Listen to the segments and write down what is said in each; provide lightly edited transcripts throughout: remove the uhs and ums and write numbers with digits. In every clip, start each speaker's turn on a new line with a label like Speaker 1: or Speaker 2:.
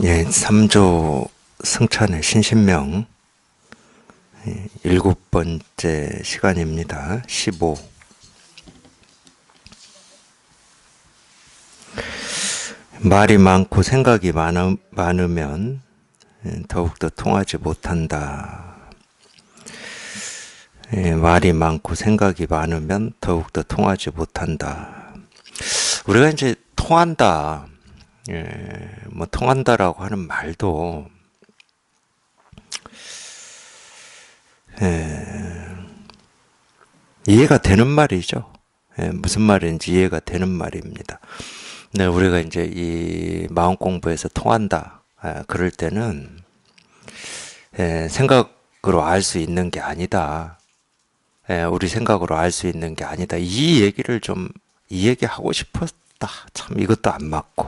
Speaker 1: 예, 3조 승찬의 신신명 7번째 시간입니다. 15. 말이 많고 생각이 많으면 더욱더 통하지 못한다. 말이 많고 생각이 많으면 더욱더 통하지 못한다. 우리가 이제 통한다. 뭐 통한다라고 하는 말도 이해가 되는 말이죠. 무슨 말인지 이해가 되는 말입니다. 네, 우리가 이제 이 마음 공부에서 통한다. 그럴 때는 생각으로 알 수 있는 게 아니다. 우리 생각으로 알 수 있는 게 아니다. 이 얘기를 좀 이 얘기하고 싶었다. 참 이것도 안 맞고.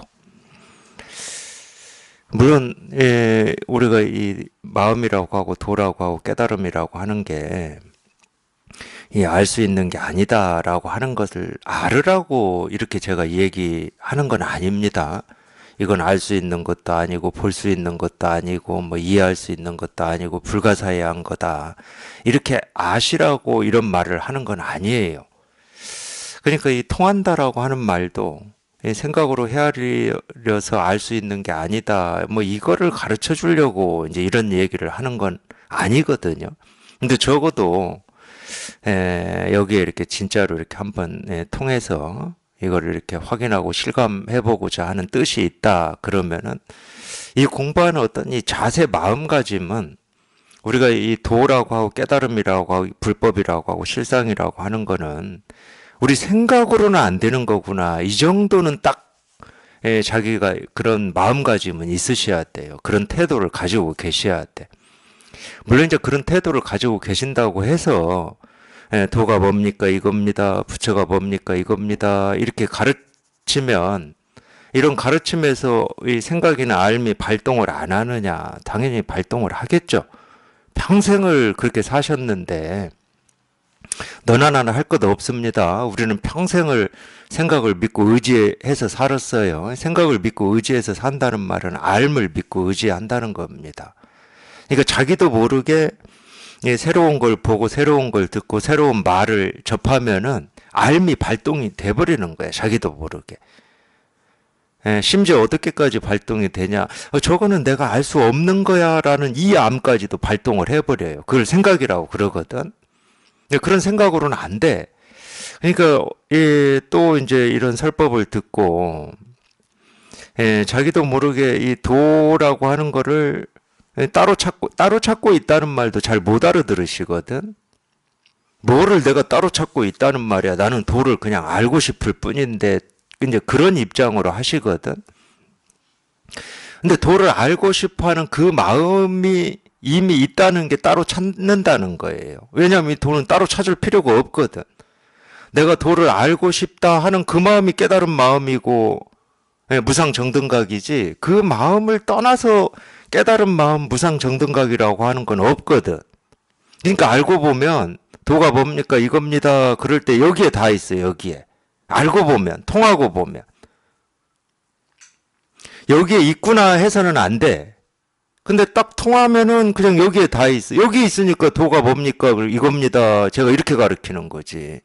Speaker 1: 물론 우리가 이 마음이라고 하고 도라고 하고 깨달음이라고 하는 게 알 수 있는 게 아니다라고 하는 것을 알으라고 이렇게 제가 얘기하는 건 아닙니다. 이건 알 수 있는 것도 아니고 볼 수 있는 것도 아니고 뭐 이해할 수 있는 것도 아니고 불가사의한 거다. 이렇게 아시라고 이런 말을 하는 건 아니에요. 그러니까 이 통한다라고 하는 말도 생각으로 헤아려서 알 수 있는 게 아니다. 뭐 이거를 가르쳐 주려고 이제 이런 얘기를 하는 건 아니거든요. 근데 적어도 여기에 이렇게 진짜로 이렇게 한번 통해서 이거를 이렇게 확인하고 실감해 보고자 하는 뜻이 있다. 그러면은 이 공부하는 어떤 이 자세 마음가짐은 우리가 이 도라고 하고 깨달음이라고 하고 불법이라고 하고 실상이라고 하는 거는 우리 생각으로는 안 되는 거구나. 이 정도는 딱 자기가 그런 마음가짐은 있으셔야 돼요. 그런 태도를 가지고 계셔야 돼. 물론 이제 그런 태도를 가지고 계신다고 해서 도가 뭡니까 이겁니다. 부처가 뭡니까 이겁니다. 이렇게 가르치면 이런 가르침에서 이 생각이나 알미 발동을 안 하느냐. 당연히 발동을 하겠죠. 평생을 그렇게 사셨는데 너나 나나 할 것 없습니다. 우리는 평생을 생각을 믿고 의지해서 살았어요. 생각을 믿고 의지해서 산다는 말은 알을 믿고 의지한다는 겁니다. 그러니까 자기도 모르게 새로운 걸 보고 새로운 걸 듣고 새로운 말을 접하면은 알미 발동이 돼버리는 거예요. 자기도 모르게. 심지어 어떻게까지 발동이 되냐. 저거는 내가 알 수 없는 거야 라는 이 암까지도 발동을 해버려요. 그걸 생각이라고 그러거든. 그런 생각으로는 안 돼. 그러니까 또 이제 이런 설법을 듣고 자기도 모르게 이 도라고 하는 거를 따로 찾고 있다는 말도 잘 못 알아들으시거든. 뭐를 내가 따로 찾고 있다는 말이야. 나는 도를 그냥 알고 싶을 뿐인데 이제 그런 입장으로 하시거든. 근데 도를 알고 싶어하는 그 마음이 이미 있다는 게 따로 찾는다는 거예요. 왜냐하면 이 도는 따로 찾을 필요가 없거든. 내가 도를 알고 싶다 하는 그 마음이 깨달은 마음이고 무상정등각이지 그 마음을 떠나서 깨달은 마음 무상정등각이라고 하는 건 없거든. 그러니까 알고 보면 도가 뭡니까 이겁니다. 그럴 때 여기에 다 있어요. 여기에. 알고 보면 통하고 보면 여기에 있구나 해서는 안 돼. 근데 딱 통하면은 그냥 여기에 다 있어. 여기 있으니까 도가 뭡니까? 이겁니다. 제가 이렇게 가르치는 거지.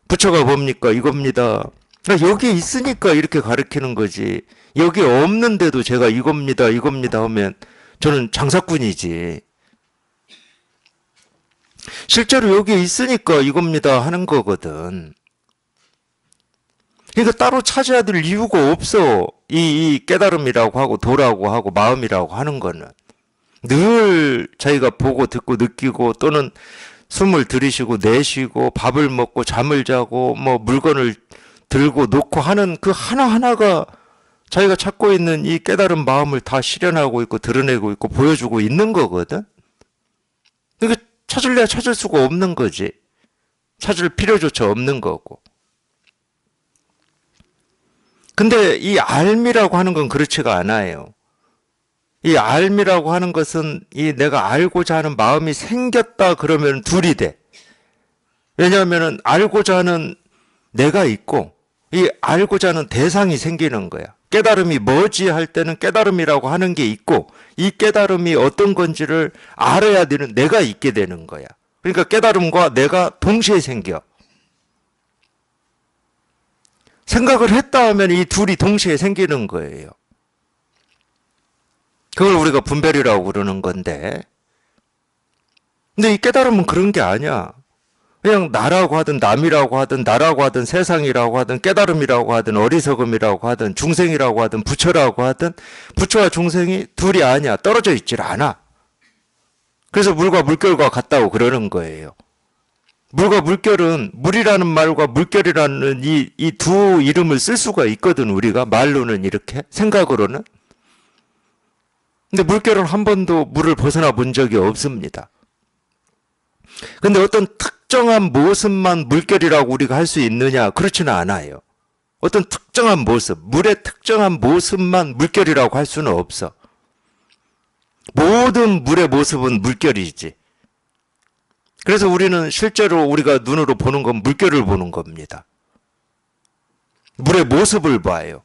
Speaker 1: 부처가 뭡니까? 이겁니다. 그러니까 여기 있으니까 이렇게 가르치는 거지. 여기 없는데도 제가 이겁니다. 이겁니다 하면 저는 장사꾼이지. 실제로 여기 있으니까 이겁니다 하는 거거든. 그러니까 따로 찾아야 될 이유가 없어. 이 깨달음이라고 하고 도라고 하고 마음이라고 하는 거는 늘 자기가 보고 듣고 느끼고 또는 숨을 들이쉬고 내쉬고 밥을 먹고 잠을 자고 뭐 물건을 들고 놓고 하는 그 하나하나가 자기가 찾고 있는 이 깨달은 마음을 다 실현하고 있고 드러내고 있고 보여주고 있는 거거든. 그러니까 찾을래야 찾을 수가 없는 거지. 찾을 필요조차 없는 거고. 근데 이 알미라고 하는 건 그렇지가 않아요. 이 알미라고 하는 것은 이 내가 알고자 하는 마음이 생겼다 그러면 둘이 돼. 왜냐하면 알고자 하는 내가 있고 이 알고자 하는 대상이 생기는 거야. 깨달음이 뭐지 할 때는 깨달음이라고 하는 게 있고 이 깨달음이 어떤 건지를 알아야 되는 내가 있게 되는 거야. 그러니까 깨달음과 내가 동시에 생겨. 생각을 했다 하면 이 둘이 동시에 생기는 거예요. 그걸 우리가 분별이라고 그러는 건데, 근데 이 깨달음은 그런 게 아니야. 그냥 나라고 하든 남이라고 하든 나라고 하든 세상이라고 하든 깨달음이라고 하든 어리석음이라고 하든 중생이라고 하든 부처라고 하든 부처와 중생이 둘이 아니야. 떨어져 있질 않아. 그래서 물과 물결과 같다고 그러는 거예요. 물과 물결은 물이라는 말과 물결이라는 이 두 이름을 쓸 수가 있거든. 우리가 말로는 이렇게 생각으로는. 근데 물결은 한 번도 물을 벗어나 본 적이 없습니다. 근데 어떤 특정한 모습만 물결이라고 우리가 할 수 있느냐? 그렇지는 않아요. 어떤 특정한 모습, 물의 특정한 모습만 물결이라고 할 수는 없어. 모든 물의 모습은 물결이지. 그래서 우리는 실제로 우리가 눈으로 보는 건 물결을 보는 겁니다. 물의 모습을 봐요.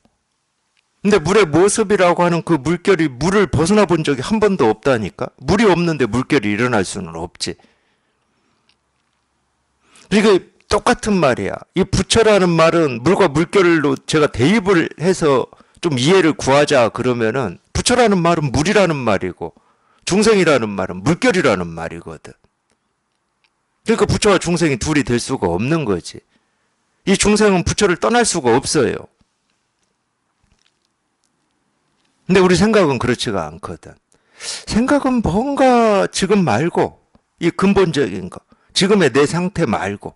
Speaker 1: 근데 물의 모습이라고 하는 그 물결이 물을 벗어나 본 적이 한 번도 없다니까? 물이 없는데 물결이 일어날 수는 없지. 그러니까 똑같은 말이야. 이 부처라는 말은 물과 물결로 제가 대입을 해서 좀 이해를 구하자 그러면은 부처라는 말은 물이라는 말이고 중생이라는 말은 물결이라는 말이거든. 그러니까 부처와 중생이 둘이 될 수가 없는 거지. 이 중생은 부처를 떠날 수가 없어요. 근데 우리 생각은 그렇지가 않거든. 생각은 뭔가 지금 말고 이 근본적인 거, 지금의 내 상태 말고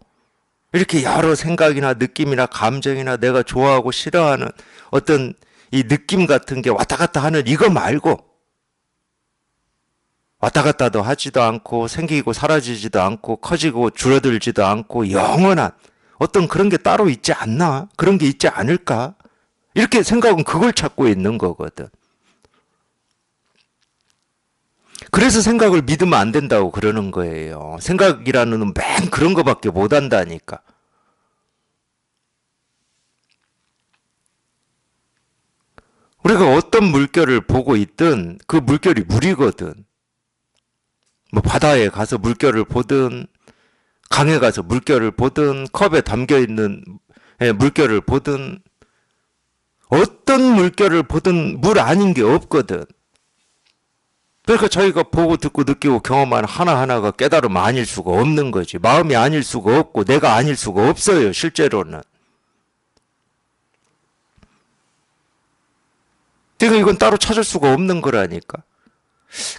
Speaker 1: 이렇게 여러 생각이나 느낌이나 감정이나 내가 좋아하고 싫어하는 어떤 이 느낌 같은 게 왔다 갔다 하는 이거 말고 왔다 갔다도 하지도 않고 생기고 사라지지도 않고 커지고 줄어들지도 않고 영원한 어떤 그런 게 따로 있지 않나? 그런 게 있지 않을까? 이렇게 생각은 그걸 찾고 있는 거거든. 그래서 생각을 믿으면 안 된다고 그러는 거예요. 생각이라는 맨 그런 거밖에 못 한다니까. 우리가 어떤 물결을 보고 있든 그 물결이 물이거든. 뭐 바다에 가서 물결을 보든 강에 가서 물결을 보든 컵에 담겨있는 물결을 보든 어떤 물결을 보든 물 아닌 게 없거든. 그러니까 저희가 보고 듣고 느끼고 경험하는 하나하나가 깨달음 아닐 수가 없는 거지. 마음이 아닐 수가 없고 내가 아닐 수가 없어요. 실제로는. 그러니까 이건 따로 찾을 수가 없는 거라니까.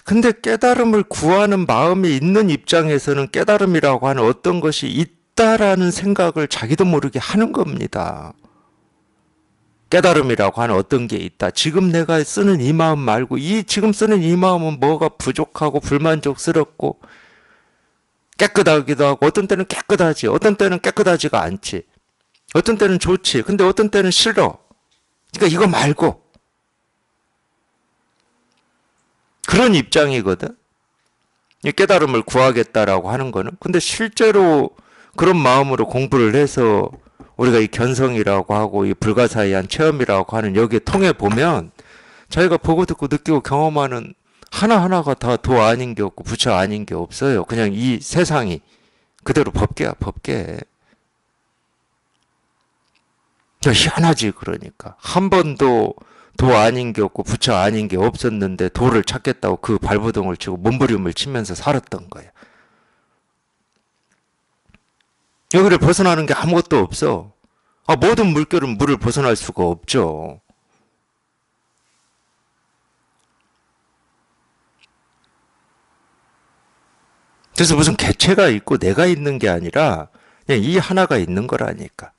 Speaker 1: 근데 깨달음을 구하는 마음이 있는 입장에서는 깨달음이라고 하는 어떤 것이 있다라는 생각을 자기도 모르게 하는 겁니다. 깨달음이라고 하는 어떤 게 있다. 지금 내가 쓰는 이 마음 말고 이 지금 쓰는 이 마음은 뭐가 부족하고 불만족스럽고 깨끗하기도 하고 어떤 때는 깨끗하지. 어떤 때는 깨끗하지가 않지. 어떤 때는 좋지. 근데 어떤 때는 싫어. 그러니까 이거 말고 그런 입장이거든. 이 깨달음을 구하겠다라고 하는 거는. 근데 실제로 그런 마음으로 공부를 해서 우리가 이 견성이라고 하고 이 불가사의한 체험이라고 하는 여기에 통해 보면 자기가 보고 듣고 느끼고 경험하는 하나하나가 다 도 아닌 게 없고 부처 아닌 게 없어요. 그냥 이 세상이 그대로 법계야, 법계. 희한하지, 그러니까. 한 번도 도 아닌 게 없고 부처 아닌 게 없었는데 도를 찾겠다고 그 발버둥을 치고 몸부림을 치면서 살았던 거야. 여기를 벗어나는 게 아무것도 없어. 모든 물결은 물을 벗어날 수가 없죠. 그래서 무슨 개체가 있고 내가 있는 게 아니라 그냥 이 하나가 있는 거라니까.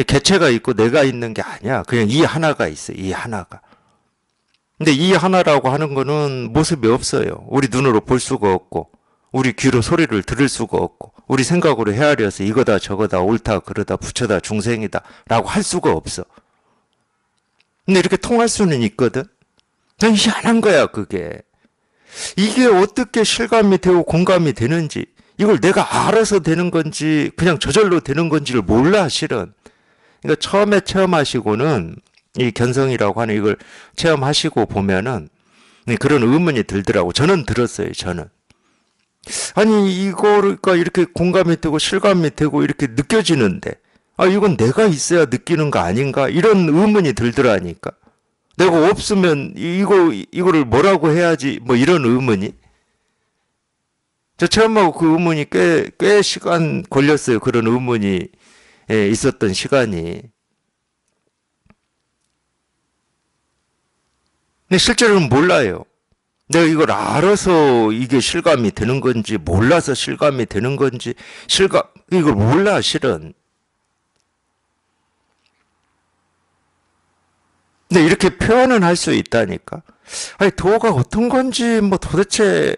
Speaker 1: 개체가 있고 내가 있는 게 아니야. 그냥 이 하나가 있어. 이 하나가. 근데 이 하나라고 하는 거는 모습이 없어요. 우리 눈으로 볼 수가 없고 우리 귀로 소리를 들을 수가 없고 우리 생각으로 헤아려서 이거다 저거다 옳다 그러다 부처다 중생이다 라고 할 수가 없어. 근데 이렇게 통할 수는 있거든. 난 희한한 거야 그게. 이게 어떻게 실감이 되고 공감이 되는지 이걸 내가 알아서 되는 건지 그냥 저절로 되는 건지를 몰라 실은. 그러니까 처음에 체험하시고는 이 견성이라고 하는 이걸 체험하시고 보면은 그런 의문이 들더라고. 저는 들었어요, 저는. 아니, 이거가 이렇게 공감이 되고 실감이 되고 이렇게 느껴지는데, 아, 이건 내가 있어야 느끼는 거 아닌가? 이런 의문이 들더라니까. 내가 없으면 이거를 뭐라고 해야지? 뭐 이런 의문이. 저 체험하고 그 의문이 꽤 시간 걸렸어요. 그런 의문이 있었던 시간이. 근데 실제로는 몰라요. 내가 이걸 알아서 이게 실감이 되는 건지, 몰라서 실감이 되는 건지, 이걸 몰라, 실은. 근데 이렇게 표현은 할 수 있다니까. 아니, 도가 어떤 건지, 뭐 도대체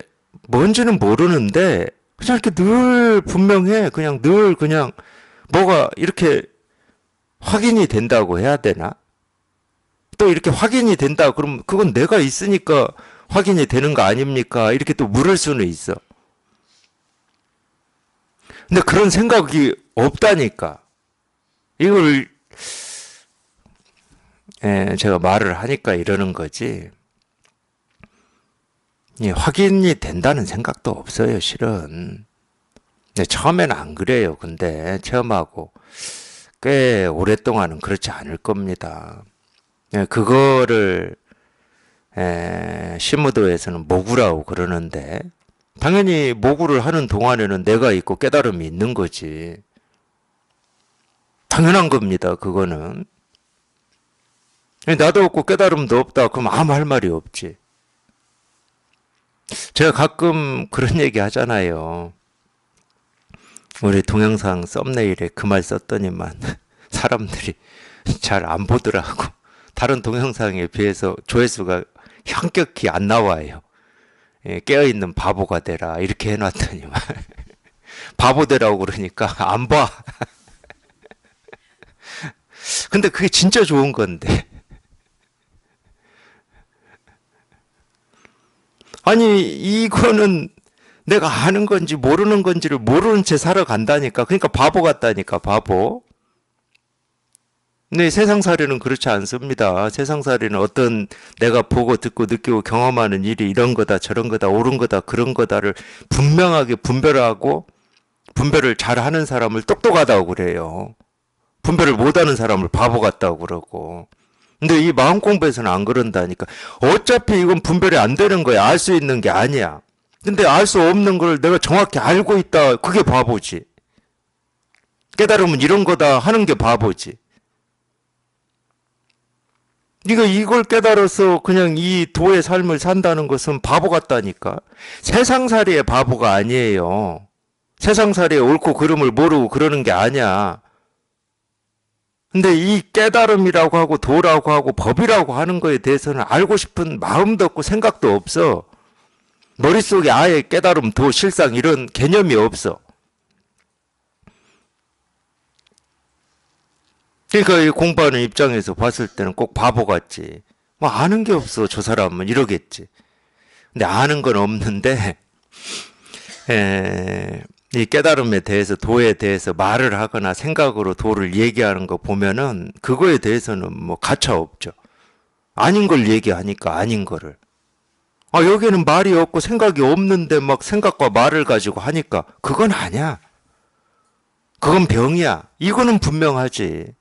Speaker 1: 뭔지는 모르는데, 그냥 이렇게 늘 분명해. 그냥 늘 그냥 뭐가 이렇게 확인이 된다고 해야 되나? 또 이렇게 확인이 된다. 그러면 그건 내가 있으니까 확인이 되는 거 아닙니까? 이렇게 또 물을 수는 있어. 근데 그런 생각이 없다니까. 이걸 제가 말을 하니까 이러는 거지. 확인이 된다는 생각도 없어요, 실은. 근데 처음에는 안 그래요. 근데 체험하고 꽤 오랫동안은 그렇지 않을 겁니다. 그거를 시무도에서는 모구라고 그러는데, 당연히 모구를 하는 동안에는 내가 있고 깨달음이 있는 거지. 당연한 겁니다, 그거는. 나도 없고 깨달음도 없다. 그럼 아무 할 말이 없지. 제가 가끔 그런 얘기 하잖아요. 우리 동영상 썸네일에 그 말 썼더니만 사람들이 잘 안 보더라고. 다른 동영상에 비해서 조회수가 현격히 안 나와요. 깨어있는 바보가 되라 이렇게 해놨더니만 바보 되라고 그러니까 안 봐. 근데 그게 진짜 좋은 건데. 아니, 이거는 내가 아는 건지 모르는 건지를 모르는 채 살아간다니까. 그러니까 바보 같다니까, 바보. 근데 세상살이는 그렇지 않습니다. 세상살이는 어떤 내가 보고 듣고 느끼고 경험하는 일이 이런 거다, 저런 거다, 옳은 거다, 그런 거다를 분명하게 분별하고 분별을 잘하는 사람을 똑똑하다고 그래요. 분별을 못하는 사람을 바보 같다고 그러고. 근데 이 마음 공부에서는 안 그런다니까. 어차피 이건 분별이 안 되는 거야. 알 수 있는 게 아니야. 근데 알 수 없는 걸 내가 정확히 알고 있다. 그게 바보지. 깨달으면 이런 거다 하는 게 바보지. 네가 이걸 깨달아서 그냥 이 도의 삶을 산다는 것은 바보 같다니까. 세상살이의 바보가 아니에요. 세상살이의 옳고 그름을 모르고 그러는 게 아니야. 근데 이 깨달음이라고 하고 도라고 하고 법이라고 하는 거에 대해서는 알고 싶은 마음도 없고 생각도 없어. 머릿속에 아예 깨달음, 도, 실상 이런 개념이 없어. 그러니까 이 공부하는 입장에서 봤을 때는 꼭 바보 같지. 뭐 아는 게 없어 저 사람은 이러겠지. 근데 아는 건 없는데 이 깨달음에 대해서 도에 대해서 말을 하거나 생각으로 도를 얘기하는 거 보면은 그거에 대해서는 뭐 가차 없죠. 아닌 걸 얘기하니까 아닌 거를. 아, 여기는 말이 없고 생각이 없는데 막 생각과 말을 가지고 하니까 그건 아니야. 그건 병이야. 이거는 분명하지.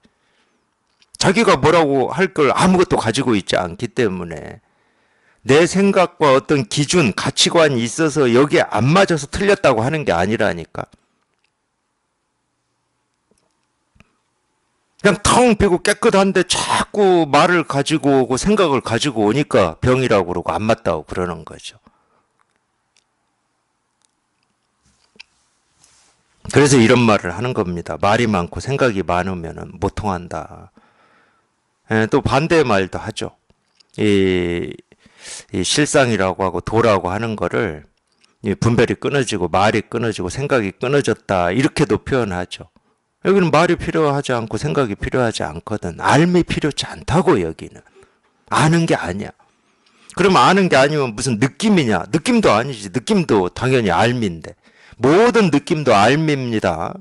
Speaker 1: 자기가 뭐라고 할 걸 아무것도 가지고 있지 않기 때문에 내 생각과 어떤 기준, 가치관이 있어서 여기에 안 맞아서 틀렸다고 하는 게 아니라니까. 그냥 텅 비고 깨끗한데 자꾸 말을 가지고 오고 생각을 가지고 오니까 병이라고 그러고 안 맞다고 그러는 거죠. 그래서 이런 말을 하는 겁니다. 말이 많고 생각이 많으면 못 통한다. 또 반대의 말도 하죠. 이 실상이라고 하고 도라고 하는 거를 분별이 끊어지고 말이 끊어지고 생각이 끊어졌다 이렇게도 표현하죠. 여기는 말이 필요하지 않고 생각이 필요하지 않거든. 알미 필요치 않다고 여기는. 아는 게 아니야. 그러면 아는 게 아니면 무슨 느낌이냐? 느낌도 아니지. 느낌도 당연히 알미인데. 모든 느낌도 알미입니다.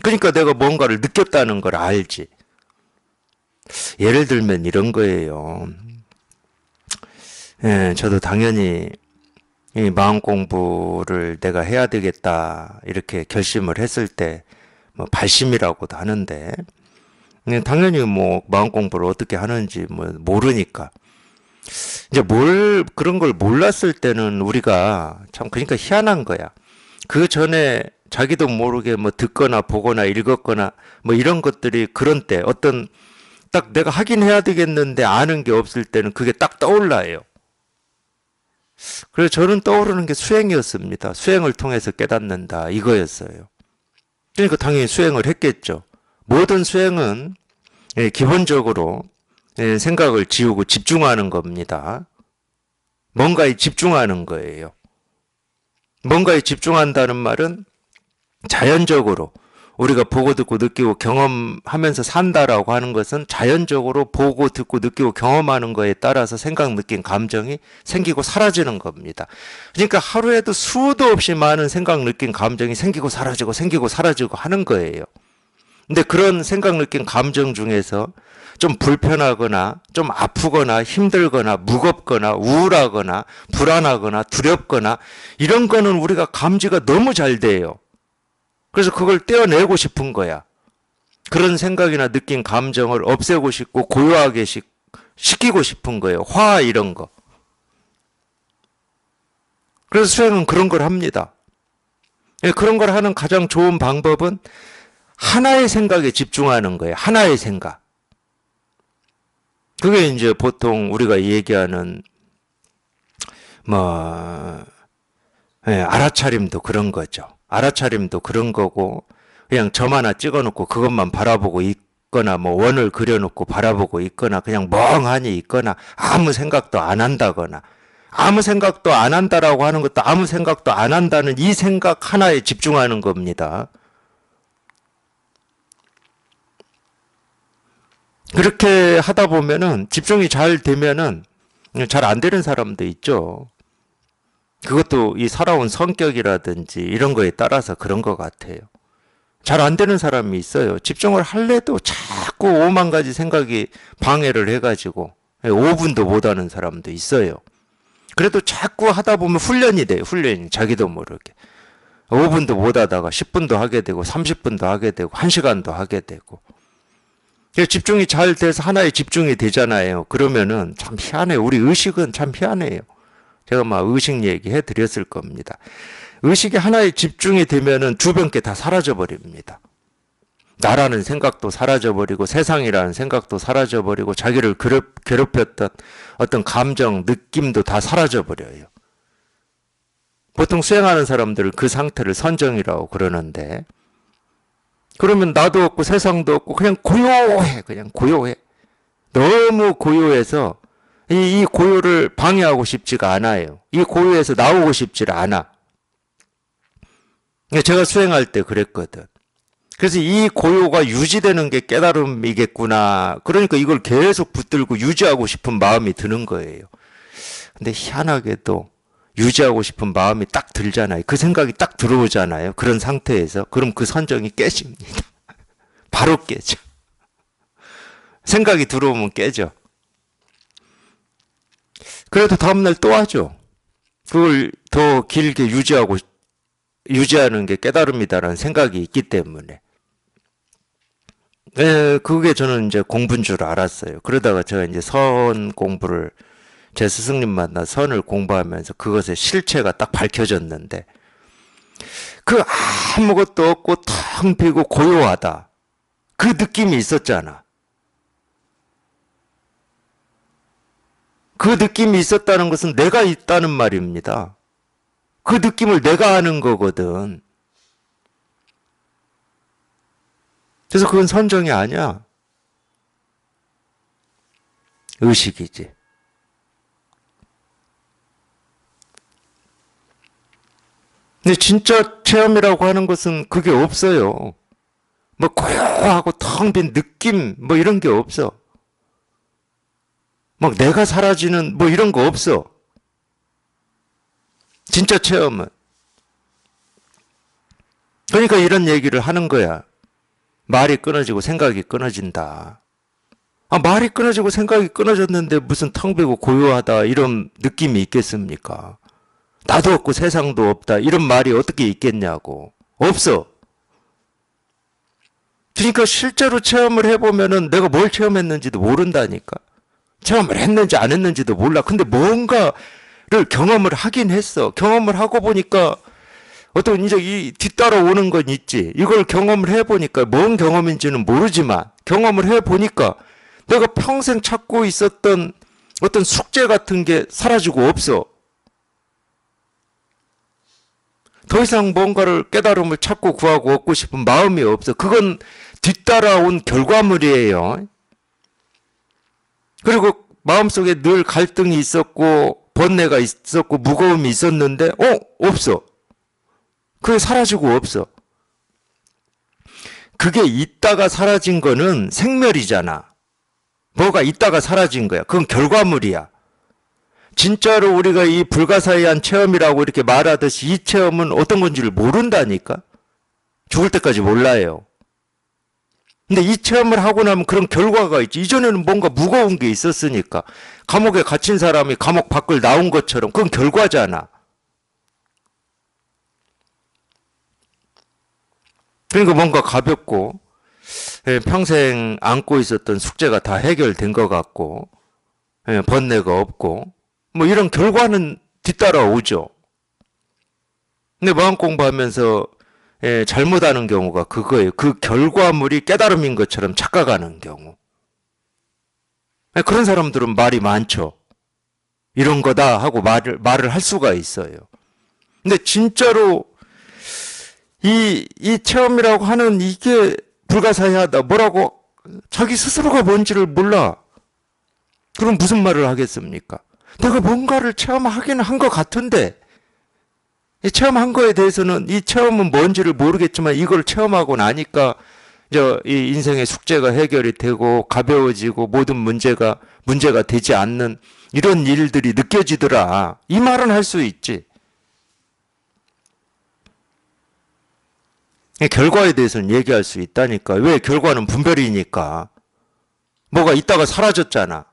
Speaker 1: 그러니까 내가 뭔가를 느꼈다는 걸 알지. 예를 들면 이런 거예요. 예, 저도 당연히 이 마음 공부를 내가 해야 되겠다 이렇게 결심을 했을 때 뭐 발심이라고도 하는데 당연히 뭐 마음 공부를 어떻게 하는지 뭐 모르니까 이제 그런 걸 몰랐을 때는 우리가 참 그러니까 희한한 거야. 그 전에 자기도 모르게 뭐 듣거나 보거나 읽었거나 뭐 이런 것들이 그런 때 어떤 딱 내가 하긴 해야 되겠는데 아는 게 없을 때는 그게 딱 떠올라요. 그래서 저는 떠오르는 게 수행이었습니다. 수행을 통해서 깨닫는다 이거였어요. 그러니까 당연히 수행을 했겠죠. 모든 수행은 기본적으로 생각을 지우고 집중하는 겁니다. 뭔가에 집중하는 거예요. 뭔가에 집중한다는 말은 자연적으로 우리가 보고 듣고 느끼고 경험하면서 산다라고 하는 것은 자연적으로 보고 듣고 느끼고 경험하는 거에 따라서 생각, 느낌, 감정이 생기고 사라지는 겁니다. 그러니까 하루에도 수도 없이 많은 생각, 느낌, 감정이 생기고 사라지고 하는 거예요. 근데 그런 생각, 느낌, 감정 중에서 좀 불편하거나 좀 아프거나 힘들거나 무겁거나 우울하거나 불안하거나 두렵거나 이런 거는 우리가 감지가 너무 잘 돼요. 그래서 그걸 떼어내고 싶은 거야. 그런 생각이나 느낀 감정을 없애고 싶고 고요하게 시키고 싶은 거예요. 화 이런 거. 그래서 수행은 그런 걸 합니다. 그런 걸 하는 가장 좋은 방법은 하나의 생각에 집중하는 거예요. 하나의 생각. 그게 이제 보통 우리가 얘기하는 알아차림도 그런 거죠. 알아차림도 그런 거고 그냥 점 하나 찍어놓고 그것만 바라보고 있거나 뭐 원을 그려놓고 바라보고 있거나 그냥 멍하니 있거나 아무 생각도 안 한다거나 아무 생각도 안 한다라고 하는 것도 아무 생각도 안 한다는 이 생각 하나에 집중하는 겁니다. 그렇게 하다 보면은 집중이 잘 되면은 잘 안 되는 사람도 있죠. 그것도 이 살아온 성격이라든지 이런 거에 따라서 그런 것 같아요. 잘 안 되는 사람이 있어요. 집중을 할래도 자꾸 5만 가지 생각이 방해를 해가지고 5분도 못 하는 사람도 있어요. 그래도 자꾸 하다 보면 훈련이 돼요. 훈련이 자기도 모르게. 5분도 못 하다가 10분도 하게 되고 30분도 하게 되고 1시간도 하게 되고 집중이 잘 돼서 하나에 집중이 되잖아요. 그러면은 참 희한해요. 우리 의식은 참 희한해요. 제가 막 의식 얘기해 드렸을 겁니다. 의식이 하나에 집중이 되면은 주변 게 다 사라져 버립니다. 나라는 생각도 사라져 버리고 세상이라는 생각도 사라져 버리고 자기를 괴롭혔던 어떤 감정, 느낌도 다 사라져 버려요. 보통 수행하는 사람들은 그 상태를 선정이라고 그러는데 그러면 나도 없고 세상도 없고 그냥 고요해. 그냥 고요해. 너무 고요해서 이 고요를 방해하고 싶지가 않아요. 이 고요에서 나오고 싶지를 않아. 제가 수행할 때 그랬거든. 그래서 이 고요가 유지되는 게 깨달음이겠구나. 그러니까 이걸 계속 붙들고 유지하고 싶은 마음이 드는 거예요. 근데 희한하게도 유지하고 싶은 마음이 딱 들잖아요. 그 생각이 딱 들어오잖아요. 그런 상태에서. 그럼 그 선정이 깨집니다. 바로 깨져. 생각이 들어오면 깨져. 그래도 다음날 또 하죠. 그걸 더 길게 유지하는 게 깨달음이다라는 생각이 있기 때문에. 그게 저는 이제 공부인 줄 알았어요. 그러다가 제가 이제 선 공부를 제 스승님 만나 선을 공부하면서 그것의 실체가 딱 밝혀졌는데 그 아무것도 없고 텅 비고 고요하다. 그 느낌이 있었잖아. 그 느낌이 있었다는 것은 내가 있다는 말입니다. 그 느낌을 내가 아는 거거든. 그래서 그건 선정이 아니야. 의식이지. 근데 진짜 체험이라고 하는 것은 그게 없어요. 뭐 고요하고 텅 빈 느낌 뭐 이런 게 없어. 막 내가 사라지는 뭐 이런 거 없어. 진짜 체험은. 그러니까 이런 얘기를 하는 거야. 말이 끊어지고 생각이 끊어진다. 말이 끊어지고 생각이 끊어졌는데 무슨 텅 비고 고요하다 이런 느낌이 있겠습니까? 나도 없고 세상도 없다 이런 말이 어떻게 있겠냐고. 없어. 그러니까 실제로 체험을 해보면은 내가 뭘 체험했는지도 모른다니까. 체험을 했는지 안 했는지도 몰라. 근데 뭔가를 경험을 하긴 했어. 경험을 하고 보니까 어떤 이제 이 뒤따라오는 건 있지. 이걸 경험을 해보니까 뭔 경험인지는 모르지만 경험을 해보니까 내가 평생 찾고 있었던 어떤 숙제 같은 게 사라지고 없어. 더 이상 뭔가를 깨달음을 찾고 구하고 얻고 싶은 마음이 없어. 그건 뒤따라온 결과물이에요. 그리고 마음속에 늘 갈등이 있었고 번뇌가 있었고 무거움이 있었는데 없어. 그게 사라지고 없어. 그게 있다가 사라진 거는 생멸이잖아. 뭐가 있다가 사라진 거야. 그건 결과물이야. 진짜로 우리가 이 불가사의한 체험이라고 이렇게 말하듯이 이 체험은 어떤 건지를 모른다니까. 죽을 때까지 몰라요. 근데 이 체험을 하고 나면 그런 결과가 있지. 이전에는 뭔가 무거운 게 있었으니까. 감옥에 갇힌 사람이 감옥 밖을 나온 것처럼 그건 결과잖아. 그러니까 뭔가 가볍고 평생 안고 있었던 숙제가 다 해결된 것 같고 번뇌가 없고 뭐 이런 결과는 뒤따라오죠. 근데 마음 공부하면서 잘못하는 경우가 그거예요. 그 결과물이 깨달음인 것처럼 착각하는 경우. 그런 사람들은 말이 많죠. 이런 거다 하고 말을 할 수가 있어요. 근데 진짜로 이 체험이라고 하는 이게 불가사의하다. 뭐라고 자기 스스로가 뭔지를 몰라. 그럼 무슨 말을 하겠습니까? 내가 뭔가를 체험하기는 한 것 같은데 이 체험한 거에 대해서는 이 체험은 뭔지를 모르겠지만 이걸 체험하고 나니까 이 인생의 숙제가 해결이 되고 가벼워지고 모든 문제가 되지 않는 이런 일들이 느껴지더라. 이 말은 할 수 있지. 결과에 대해서는 얘기할 수 있다니까. 왜? 결과는 분별이니까. 뭐가 있다가 사라졌잖아.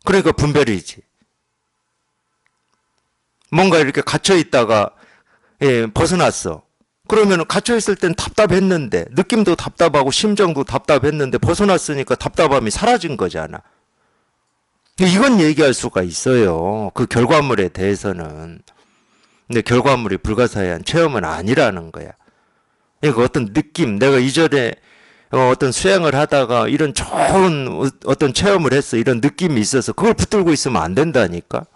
Speaker 1: 그러니까 분별이지. 뭔가 이렇게 갇혀 있다가 벗어났어. 그러면 갇혀 있을 땐 답답했는데 느낌도 답답하고 심정도 답답했는데 벗어났으니까 답답함이 사라진 거잖아. 이건 얘기할 수가 있어요. 그 결과물에 대해서는. 근데 결과물이 불가사의한 체험은 아니라는 거야. 그러니까 어떤 느낌, 내가 이전에 어떤 수행을 하다가 이런 좋은 어떤 체험을 했어. 이런 느낌이 있어서 그걸 붙들고 있으면 안 된다니까.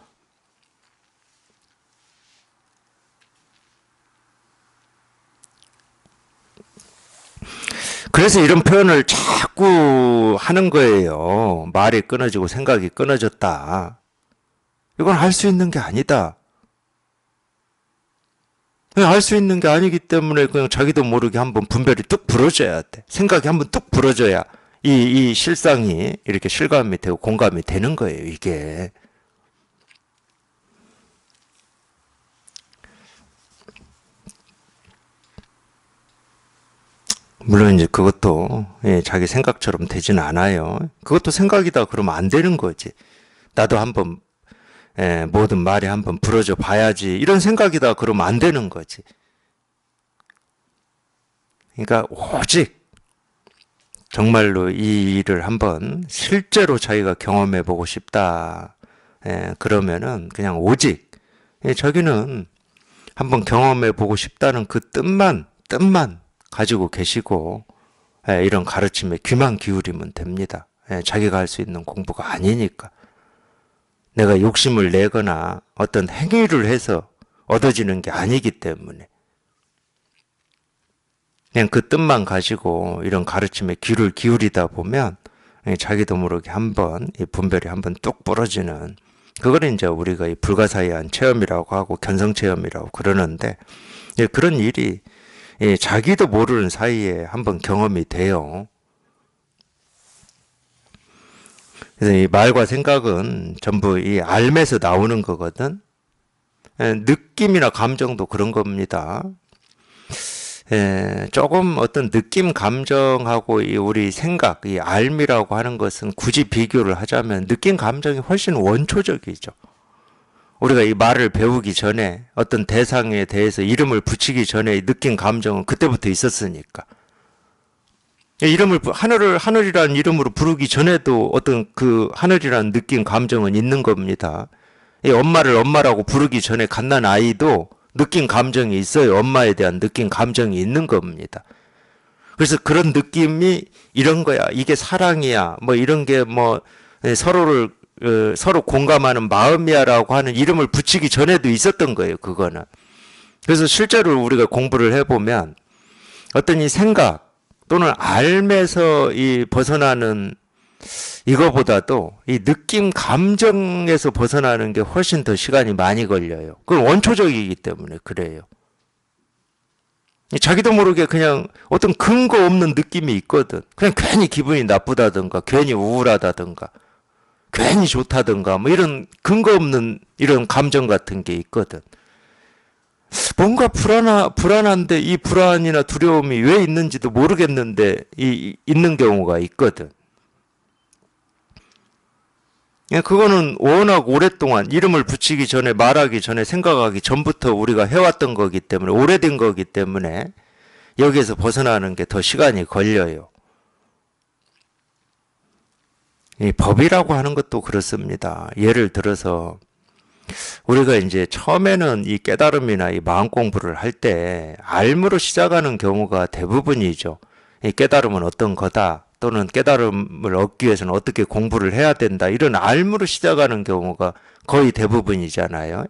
Speaker 1: 그래서 이런 표현을 자꾸 하는 거예요. 말이 끊어지고 생각이 끊어졌다. 이건 할 수 있는 게 아니다. 알 수 있는 게 아니기 때문에 그냥 자기도 모르게 한번 분별이 뚝 부러져야 돼. 생각이 한번 뚝 부러져야 이 실상이 이렇게 실감이 되고 공감이 되는 거예요, 이게. 물론 이제 그것도 자기 생각처럼 되진 않아요. 그것도 생각이다 그러면 안 되는 거지. 나도 한번 모든 말이 한번 부러져 봐야지. 이런 생각이다 그러면 안 되는 거지. 그러니까 오직 정말로 이 일을 한번 실제로 자기가 경험해 보고 싶다. 그러면은 그냥 오직 저기는 한번 경험해 보고 싶다는 그 뜻만 가지고 계시고 이런 가르침에 귀만 기울이면 됩니다. 자기가 할 수 있는 공부가 아니니까. 내가 욕심을 내거나 어떤 행위를 해서 얻어지는 게 아니기 때문에 그냥 그 뜻만 가지고 이런 가르침에 귀를 기울이다 보면 자기도 모르게 한번 이 분별이 한번 뚝 부러지는 그걸 이제 우리가 이 불가사의한 체험이라고 하고 견성체험이라고 그러는데 그런 일이 자기도 모르는 사이에 한번 경험이 돼요. 그래서 이 말과 생각은 전부 이 알매서 나오는 거거든. 느낌이나 감정도 그런 겁니다. 조금 어떤 느낌 감정하고 이 우리 생각, 이 알미라고 하는 것은 굳이 비교를 하자면 느낌 감정이 훨씬 원초적이죠. 우리가 이 말을 배우기 전에 어떤 대상에 대해서 이름을 붙이기 전에 느낀 감정은 그때부터 있었으니까. 이름을 하늘이라는 이름으로 부르기 전에도 어떤 그 하늘이라는 느낀 감정은 있는 겁니다. 이 엄마를 엄마라고 부르기 전에 갓난 아이도 느낀 감정이 있어요. 엄마에 대한 느낀 감정이 있는 겁니다. 그래서 그런 느낌이 이런 거야. 이게 사랑이야. 뭐 이런 게 뭐 서로를 서로 공감하는 마음이야라고 하는 이름을 붙이기 전에도 있었던 거예요. 그거는. 그래서 실제로 우리가 공부를 해보면 어떤 이 생각 또는 알에서 이 벗어나는 이거보다도 이 느낌 감정에서 벗어나는 게 훨씬 더 시간이 많이 걸려요. 그건 원초적이기 때문에 그래요. 자기도 모르게 그냥 어떤 근거 없는 느낌이 있거든. 그냥 괜히 기분이 나쁘다든가, 괜히 우울하다든가, 괜히 좋다든가, 뭐 이런 근거 없는 이런 감정 같은 게 있거든. 뭔가 불안한데 이 불안이나 두려움이 왜 있는지도 모르겠는데 있는 경우가 있거든. 그거는 워낙 오랫동안 이름을 붙이기 전에 말하기 전에 생각하기 전부터 우리가 해왔던 거기 때문에 오래된 거기 때문에 여기에서 벗어나는 게 더 시간이 걸려요. 이 법이라고 하는 것도 그렇습니다. 예를 들어서 우리가 이제 처음에는 이 깨달음이나 이 마음 공부를 할 때 알무로 시작하는 경우가 대부분이죠. 이 깨달음은 어떤 거다. 또는 깨달음을 얻기 위해서는 어떻게 공부를 해야 된다. 이런 알무로 시작하는 경우가 거의 대부분이잖아요.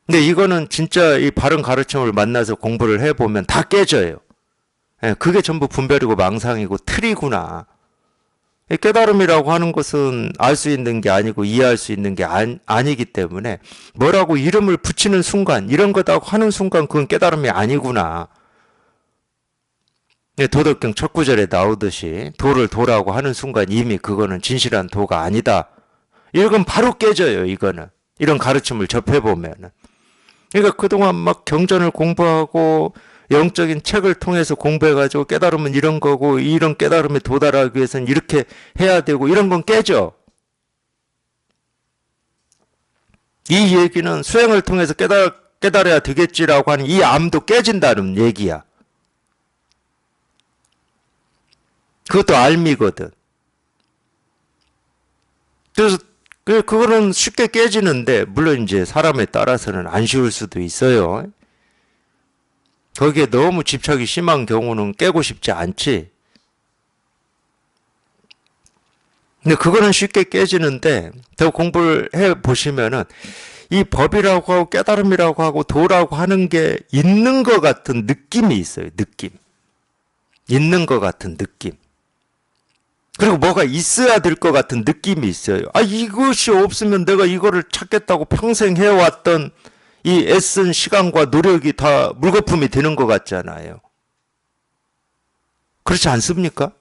Speaker 1: 근데 이거는 진짜 이 바른 가르침을 만나서 공부를 해보면 다 깨져요. 그게 전부 분별이고 망상이고 틀이구나. 깨달음이라고 하는 것은 알 수 있는 게 아니고 이해할 수 있는 게 아니기 때문에 뭐라고 이름을 붙이는 순간, 이런 거다고 하는 순간 그건 깨달음이 아니구나. 도덕경 첫 구절에 나오듯이 도를 도라고 하는 순간 이미 그거는 진실한 도가 아니다. 이건 바로 깨져요. 이거는. 이런 가르침을 접해보면은. 그러니까 그동안 막 경전을 공부하고 영적인 책을 통해서 공부해가지고 깨달으면 이런 거고 이런 깨달음에 도달하기 위해서는 이렇게 해야 되고 이런 건 깨져. 이 얘기는 수행을 통해서 깨달아야 되겠지라고 하는 이 암도 깨진다는 얘기야. 그것도 알미거든. 그래서 그거는 쉽게 깨지는데 물론 이제 사람에 따라서는 안 쉬울 수도 있어요. 거기에 너무 집착이 심한 경우는 깨고 싶지 않지. 근데 그거는 쉽게 깨지는데 더 공부를 해 보시면은 이 법이라고 하고 깨달음이라고 하고 도라고 하는 게 있는 것 같은 느낌이 있어요. 느낌. 있는 것 같은 느낌. 그리고 뭐가 있어야 될 것 같은 느낌이 있어요. 아, 이것이 없으면 내가 이거를 찾겠다고 평생 해왔던 이 애쓴 시간과 노력이 다 물거품이 되는 것 같잖아요. 그렇지 않습니까?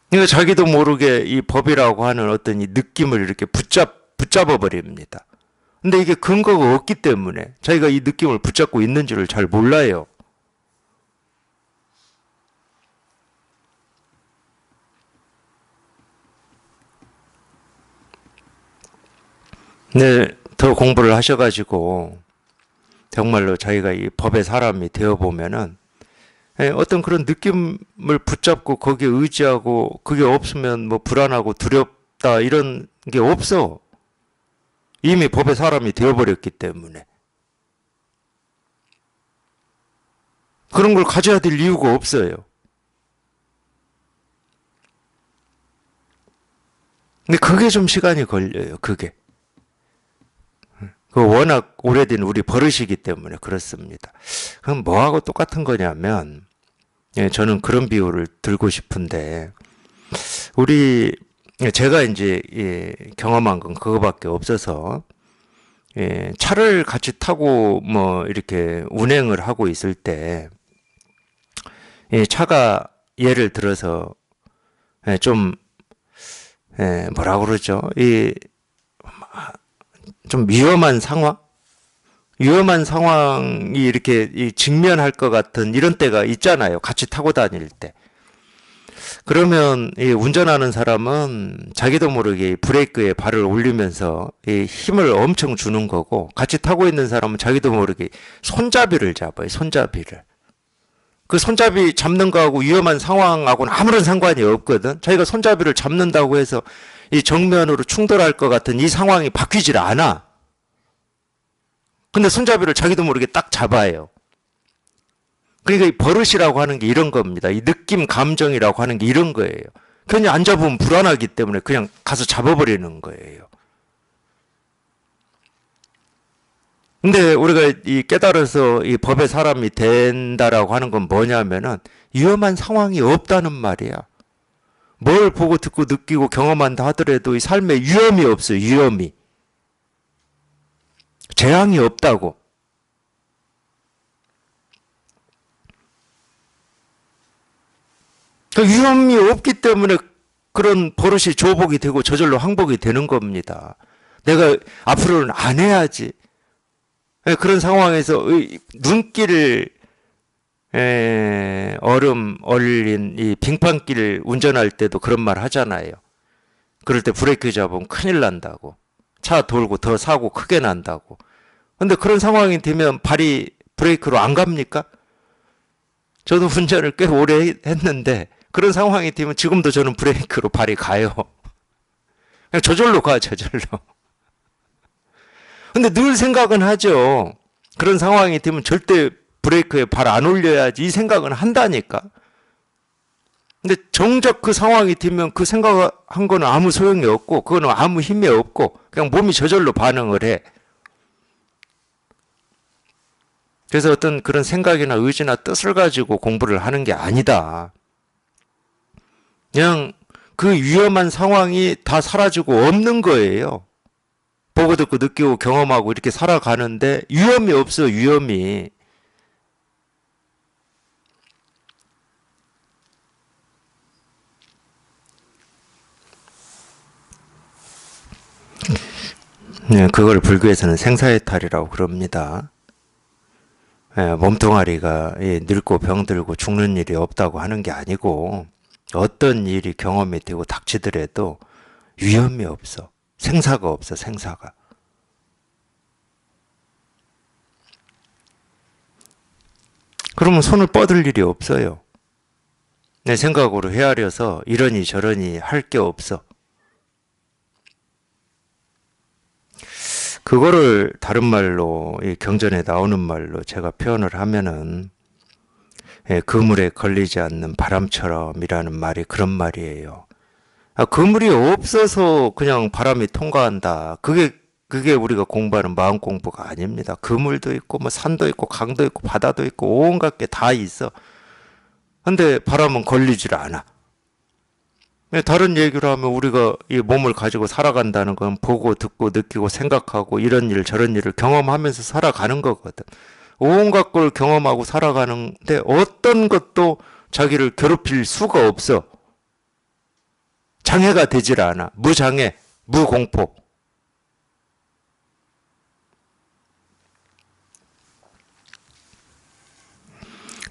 Speaker 1: 그러니까 자기도 모르게 이 법이라고 하는 어떤 이 느낌을 이렇게 붙잡아 버립니다. 근데 이게 근거가 없기 때문에 자기가 이 느낌을 붙잡고 있는 줄을 잘 몰라요. 네, 더 공부를 하셔가지고 정말로 자기가 이 법의 사람이 되어보면은 어떤 그런 느낌을 붙잡고 거기에 의지하고 그게 없으면 뭐 불안하고 두렵다 이런 게 없어. 이미 법의 사람이 되어버렸기 때문에. 그런 걸 가져야 될 이유가 없어요. 근데 그게 좀 시간이 걸려요. 그게. 그 워낙 오래된 우리 버릇이기 때문에 그렇습니다. 그럼 뭐하고 똑같은 거냐면, 저는 그런 비유를 들고 싶은데, 제가 이제, 경험한 건 그거밖에 없어서, 차를 같이 타고 뭐 이렇게 운행을 하고 있을 때, 차가 예를 들어서, 좀, 뭐라 그러죠? 좀 위험한 상황? 위험한 상황이 이렇게 직면할 것 같은 이런 때가 있잖아요. 같이 타고 다닐 때. 그러면 이 운전하는 사람은 자기도 모르게 브레이크에 발을 올리면서 이 힘을 엄청 주는 거고, 같이 타고 있는 사람은 자기도 모르게 손잡이를 잡아요. 손잡이를. 그 손잡이 잡는 거하고 위험한 상황하고는 아무런 상관이 없거든. 자기가 손잡이를 잡는다고 해서 이 정면으로 충돌할 것 같은 이 상황이 바뀌질 않아. 근데 손잡이를 자기도 모르게 딱 잡아요. 그러니까 이 버릇이라고 하는 게 이런 겁니다. 이 느낌, 감정이라고 하는 게 이런 거예요. 그냥 안 잡으면 불안하기 때문에 그냥 가서 잡아버리는 거예요. 근데 우리가 이 깨달아서 이 법의 사람이 된다라고 하는 건 뭐냐면은 위험한 상황이 없다는 말이야. 뭘 보고 듣고 느끼고 경험한다 하더라도 이 삶에 위험이 없어요. 위험이. 재앙이 없다고. 그 위험이 없기 때문에 그런 버릇이 조복이 되고 저절로 항복이 되는 겁니다. 내가 앞으로는 안 해야지. 그런 상황에서 눈길을 얼음 얼린 이 빙판길 운전할 때도 그런 말 하잖아요. 그럴 때 브레이크 잡으면 큰일 난다고. 차 돌고 더 사고 크게 난다고. 근데 그런 상황이 되면 발이 브레이크로 안 갑니까? 저도 운전을 꽤 오래 했는데 그런 상황이 되면 지금도 저는 브레이크로 발이 가요. 그냥 저절로 가, 저절로. 근데 늘 생각은 하죠. 그런 상황이 되면 절대 브레이크에 발 안 올려야지 이 생각은 한다니까. 근데 정작 그 상황이 되면 그 생각한 거는 아무 소용이 없고 그거는 아무 힘이 없고 그냥 몸이 저절로 반응을 해. 그래서 어떤 그런 생각이나 의지나 뜻을 가지고 공부를 하는 게 아니다. 그냥 그 위험한 상황이 다 사라지고 없는 거예요. 보고 듣고 느끼고 경험하고 이렇게 살아가는데 위험이 없어, 위험이. 네, 그걸 불교에서는 생사해탈이라고 그럽니다. 몸뚱아리가 늙고 병들고 죽는 일이 없다고 하는 게 아니고 어떤 일이 경험이 되고 닥치더라도 위험이 없어. 생사가 없어, 생사가. 그러면 손을 뻗을 일이 없어요. 내 생각으로 헤아려서 이러니 저러니 할 게 없어. 그거를 다른 말로, 이 경전에 나오는 말로 제가 표현을 하면은, 그물에 걸리지 않는 바람처럼이라는 말이 그런 말이에요. 그물이 없어서 그냥 바람이 통과한다. 그게 우리가 공부하는 마음 공부가 아닙니다. 그물도 있고, 뭐 산도 있고, 강도 있고, 바다도 있고, 온갖 게 다 있어. 근데 바람은 걸리질 않아. 다른 얘기로 하면 우리가 이 몸을 가지고 살아간다는 건 보고 듣고 느끼고 생각하고 이런 일 저런 일을 경험하면서 살아가는 거거든. 온갖 걸 경험하고 살아가는데 어떤 것도 자기를 괴롭힐 수가 없어. 장애가 되질 않아. 무장애, 무공포.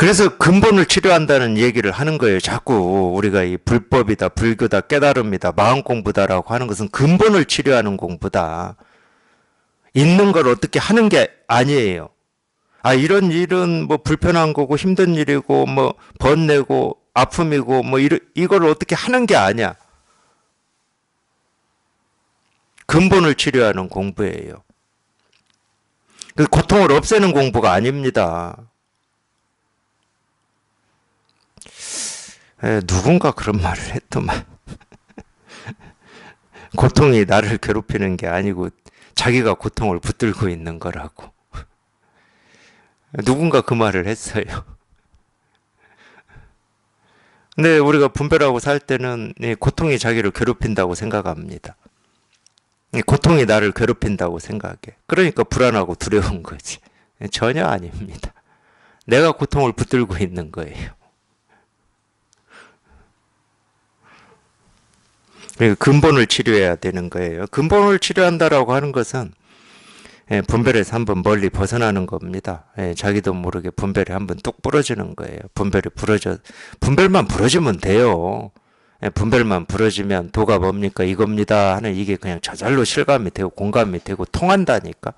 Speaker 1: 그래서 근본을 치료한다는 얘기를 하는 거예요. 자꾸 우리가 이 불법이다, 불교다, 깨달음이다, 마음 공부다라고 하는 것은 근본을 치료하는 공부다. 있는 걸 어떻게 하는 게 아니에요. 이런 일은 뭐 불편한 거고 힘든 일이고 뭐 번뇌고 아픔이고 뭐 이걸 어떻게 하는 게 아니야. 근본을 치료하는 공부예요. 그 고통을 없애는 공부가 아닙니다. 누군가 그런 말을 했더만. 고통이 나를 괴롭히는 게 아니고 자기가 고통을 붙들고 있는 거라고. 누군가 그 말을 했어요. 근데 우리가 분별하고 살 때는 고통이 자기를 괴롭힌다고 생각합니다. 고통이 나를 괴롭힌다고 생각해. 그러니까 불안하고 두려운 거지. 전혀 아닙니다. 내가 고통을 붙들고 있는 거예요. 근본을 치료해야 되는 거예요. 근본을 치료한다라고 하는 것은 예, 분별에서 한번 멀리 벗어나는 겁니다. 예, 자기도 모르게 분별이 한번 뚝 부러지는 거예요. 분별만 부러지면 돼요. 예, 분별만 부러지면 도가 뭡니까? 이겁니다 하는 이게 그냥 저절로 실감이 되고 공감이 되고 통한다니까.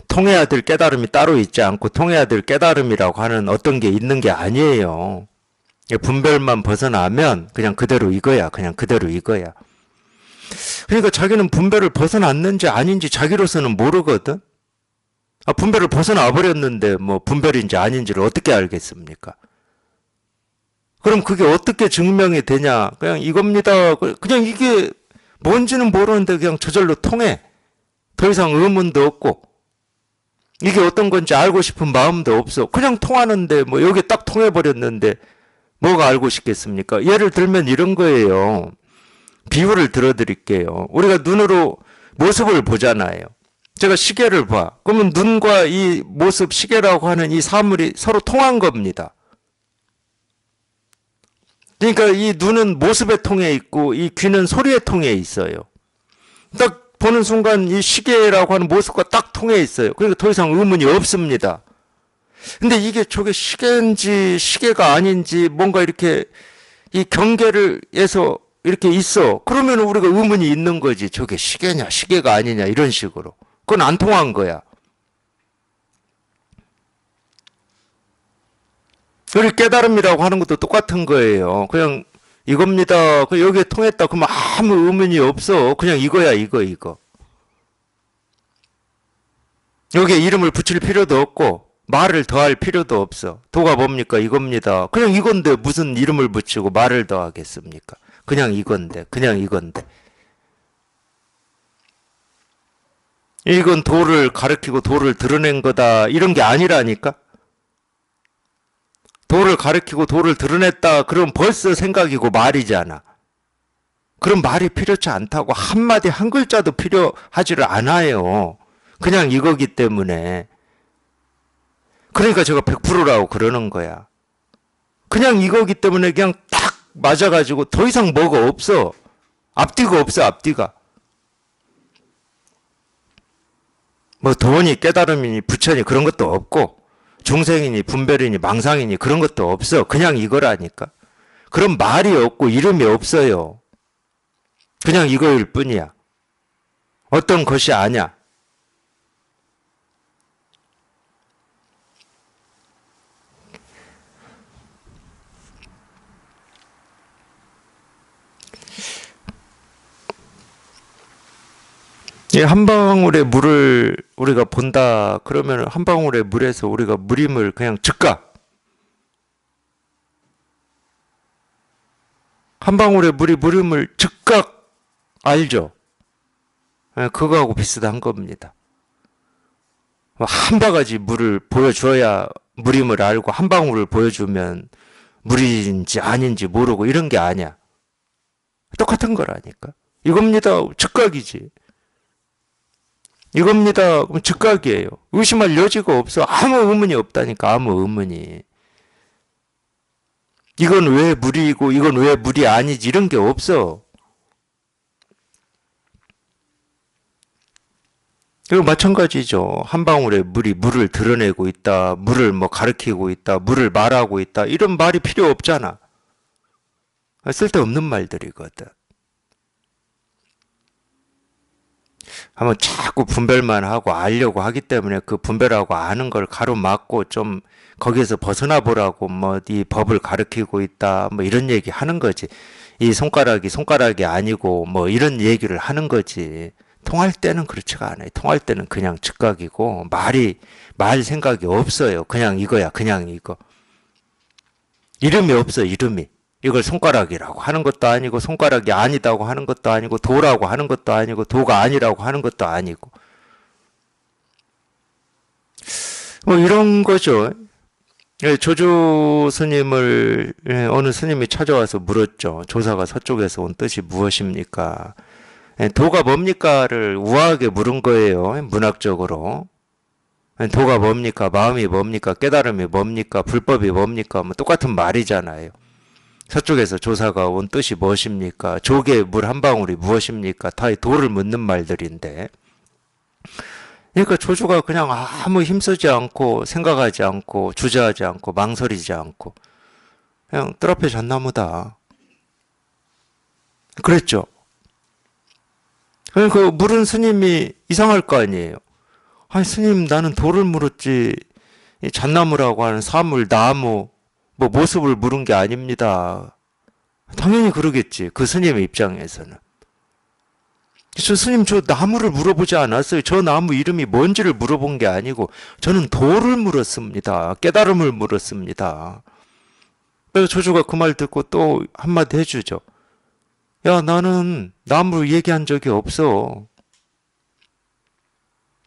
Speaker 1: 통해야 될 깨달음이 따로 있지 않고 통해야 될 깨달음이라고 하는 어떤 게 있는 게 아니에요. 예, 분별만 벗어나면 그냥 그대로 이거야. 그냥 그대로 이거야. 그러니까 자기는 분별을 벗어났는지 아닌지 자기로서는 모르거든. 아, 분별을 벗어나 버렸는데 뭐 분별인지 아닌지를 어떻게 알겠습니까? 그럼 그게 어떻게 증명이 되냐? 그냥 이겁니다. 그냥 이게 뭔지는 모르는데 그냥 저절로 통해. 더 이상 의문도 없고 이게 어떤 건지 알고 싶은 마음도 없어. 그냥 통하는데 뭐 여기 딱 통해 버렸는데 뭐가 알고 싶겠습니까? 예를 들면 이런 거예요. 비유를 들어드릴게요. 우리가 눈으로 모습을 보잖아요. 제가 시계를 봐. 그러면 눈과 이 모습, 시계라고 하는 이 사물이 서로 통한 겁니다. 그러니까 이 눈은 모습에 통해 있고 이 귀는 소리에 통해 있어요. 딱 보는 순간 이 시계라고 하는 모습과 딱 통해 있어요. 그러니까 더 이상 의문이 없습니다. 근데 이게 저게 시계인지 시계가 아닌지 뭔가 이렇게 이 경계를 해서 이렇게 있어. 그러면 우리가 의문이 있는 거지. 저게 시계냐, 시계가 아니냐, 이런 식으로. 그건 안 통한 거야. 우리 깨달음이라고 하는 것도 똑같은 거예요. 그냥 이겁니다. 여기에 통했다. 그러면 아무 의문이 없어. 그냥 이거야, 이거. 여기에 이름을 붙일 필요도 없고, 말을 더할 필요도 없어. 도가 뭡니까? 이겁니다. 그냥 이건데 무슨 이름을 붙이고 말을 더하겠습니까? 그냥 이건데. 이건 도를 가르치고 도를 드러낸 거다. 이런 게 아니라니까? 도를 가르치고 도를 드러냈다. 그럼 벌써 생각이고 말이잖아. 그럼 말이 필요치 않다고 한마디 한 글자도 필요하지를 않아요. 그냥 이거기 때문에. 그러니까 제가 100%라고 그러는 거야. 그냥 이거기 때문에 그냥 딱 맞아가지고 더 이상 뭐가 없어. 앞뒤가 없어, 앞뒤가. 뭐 도원이 깨달음이니 부처니 그런 것도 없고 중생이니 분별이니 망상이니 그런 것도 없어. 그냥 이거라니까. 그런 말이 없고 이름이 없어요. 그냥 이거일 뿐이야. 어떤 것이 아냐. 이 한 방울의 물을 우리가 본다 그러면 한 방울의 물에서 우리가 물임을 그냥 즉각 한 방울의 물이 물임을 즉각 알죠. 그거하고 비슷한 겁니다. 한 바가지 물을 보여줘야 물임을 알고 한 방울을 보여주면 물인지 아닌지 모르고 이런 게 아니야. 똑같은 거라니까. 이겁니다. 즉각이지. 이겁니다. 그럼 즉각이에요. 의심할 여지가 없어. 아무 의문이 없다니까. 아무 의문이. 이건 왜 물이고 이건 왜 물이 아니지 이런 게 없어. 이거 마찬가지죠. 한 방울의 물이 물을 드러내고 있다. 물을 뭐 가리키고 있다. 물을 말하고 있다. 이런 말이 필요 없잖아. 쓸데없는 말들이거든. 한번 자꾸 분별만 하고 알려고 하기 때문에 그 분별하고 아는 걸 가로막고 좀 거기에서 벗어나 보라고 뭐 이 법을 가르치고 있다 뭐 이런 얘기 하는 거지. 이 손가락이 아니고 뭐 이런 얘기를 하는 거지. 통할 때는 그렇지가 않아요. 통할 때는 그냥 즉각이고 말 생각이 없어요. 그냥 이거야. 그냥 이거. 이름이 없어. 이름이. 이걸 손가락이라고 하는 것도 아니고 손가락이 아니다고 하는 것도 아니고 도라고 하는 것도 아니고 도가 아니라고 하는 것도 아니고 뭐 이런 거죠. 조주 스님을 어느 스님이 찾아와서 물었죠. 조사가 서쪽에서 온 뜻이 무엇입니까? 도가 뭡니까를 우아하게 물은 거예요. 문학적으로. 도가 뭡니까? 마음이 뭡니까? 깨달음이 뭡니까? 불법이 뭡니까? 뭐 똑같은 말이잖아요. 서쪽에서 조사가 온 뜻이 무엇입니까? 조개 물 한 방울이 무엇입니까? 다 도를 묻는 말들인데 그러니까 조주가 그냥 아무 힘쓰지 않고 생각하지 않고 주저하지 않고 망설이지 않고 그냥 뜰 앞에 잣나무다. 그랬죠. 그러니까 물은 스님이 이상할 거 아니에요. 아니 스님 나는 돌을 물었지 이 잣나무라고 하는 사물 나무 뭐 모습을 물은 게 아닙니다. 당연히 그러겠지. 그 스님의 입장에서는. 저 스님 저 나무를 물어보지 않았어요. 저 나무 이름이 뭔지를 물어본 게 아니고 저는 돌을 물었습니다. 깨달음을 물었습니다. 그래서 조조가 그 말 듣고 또 한마디 해주죠. 야 나는 나무 얘기한 적이 없어.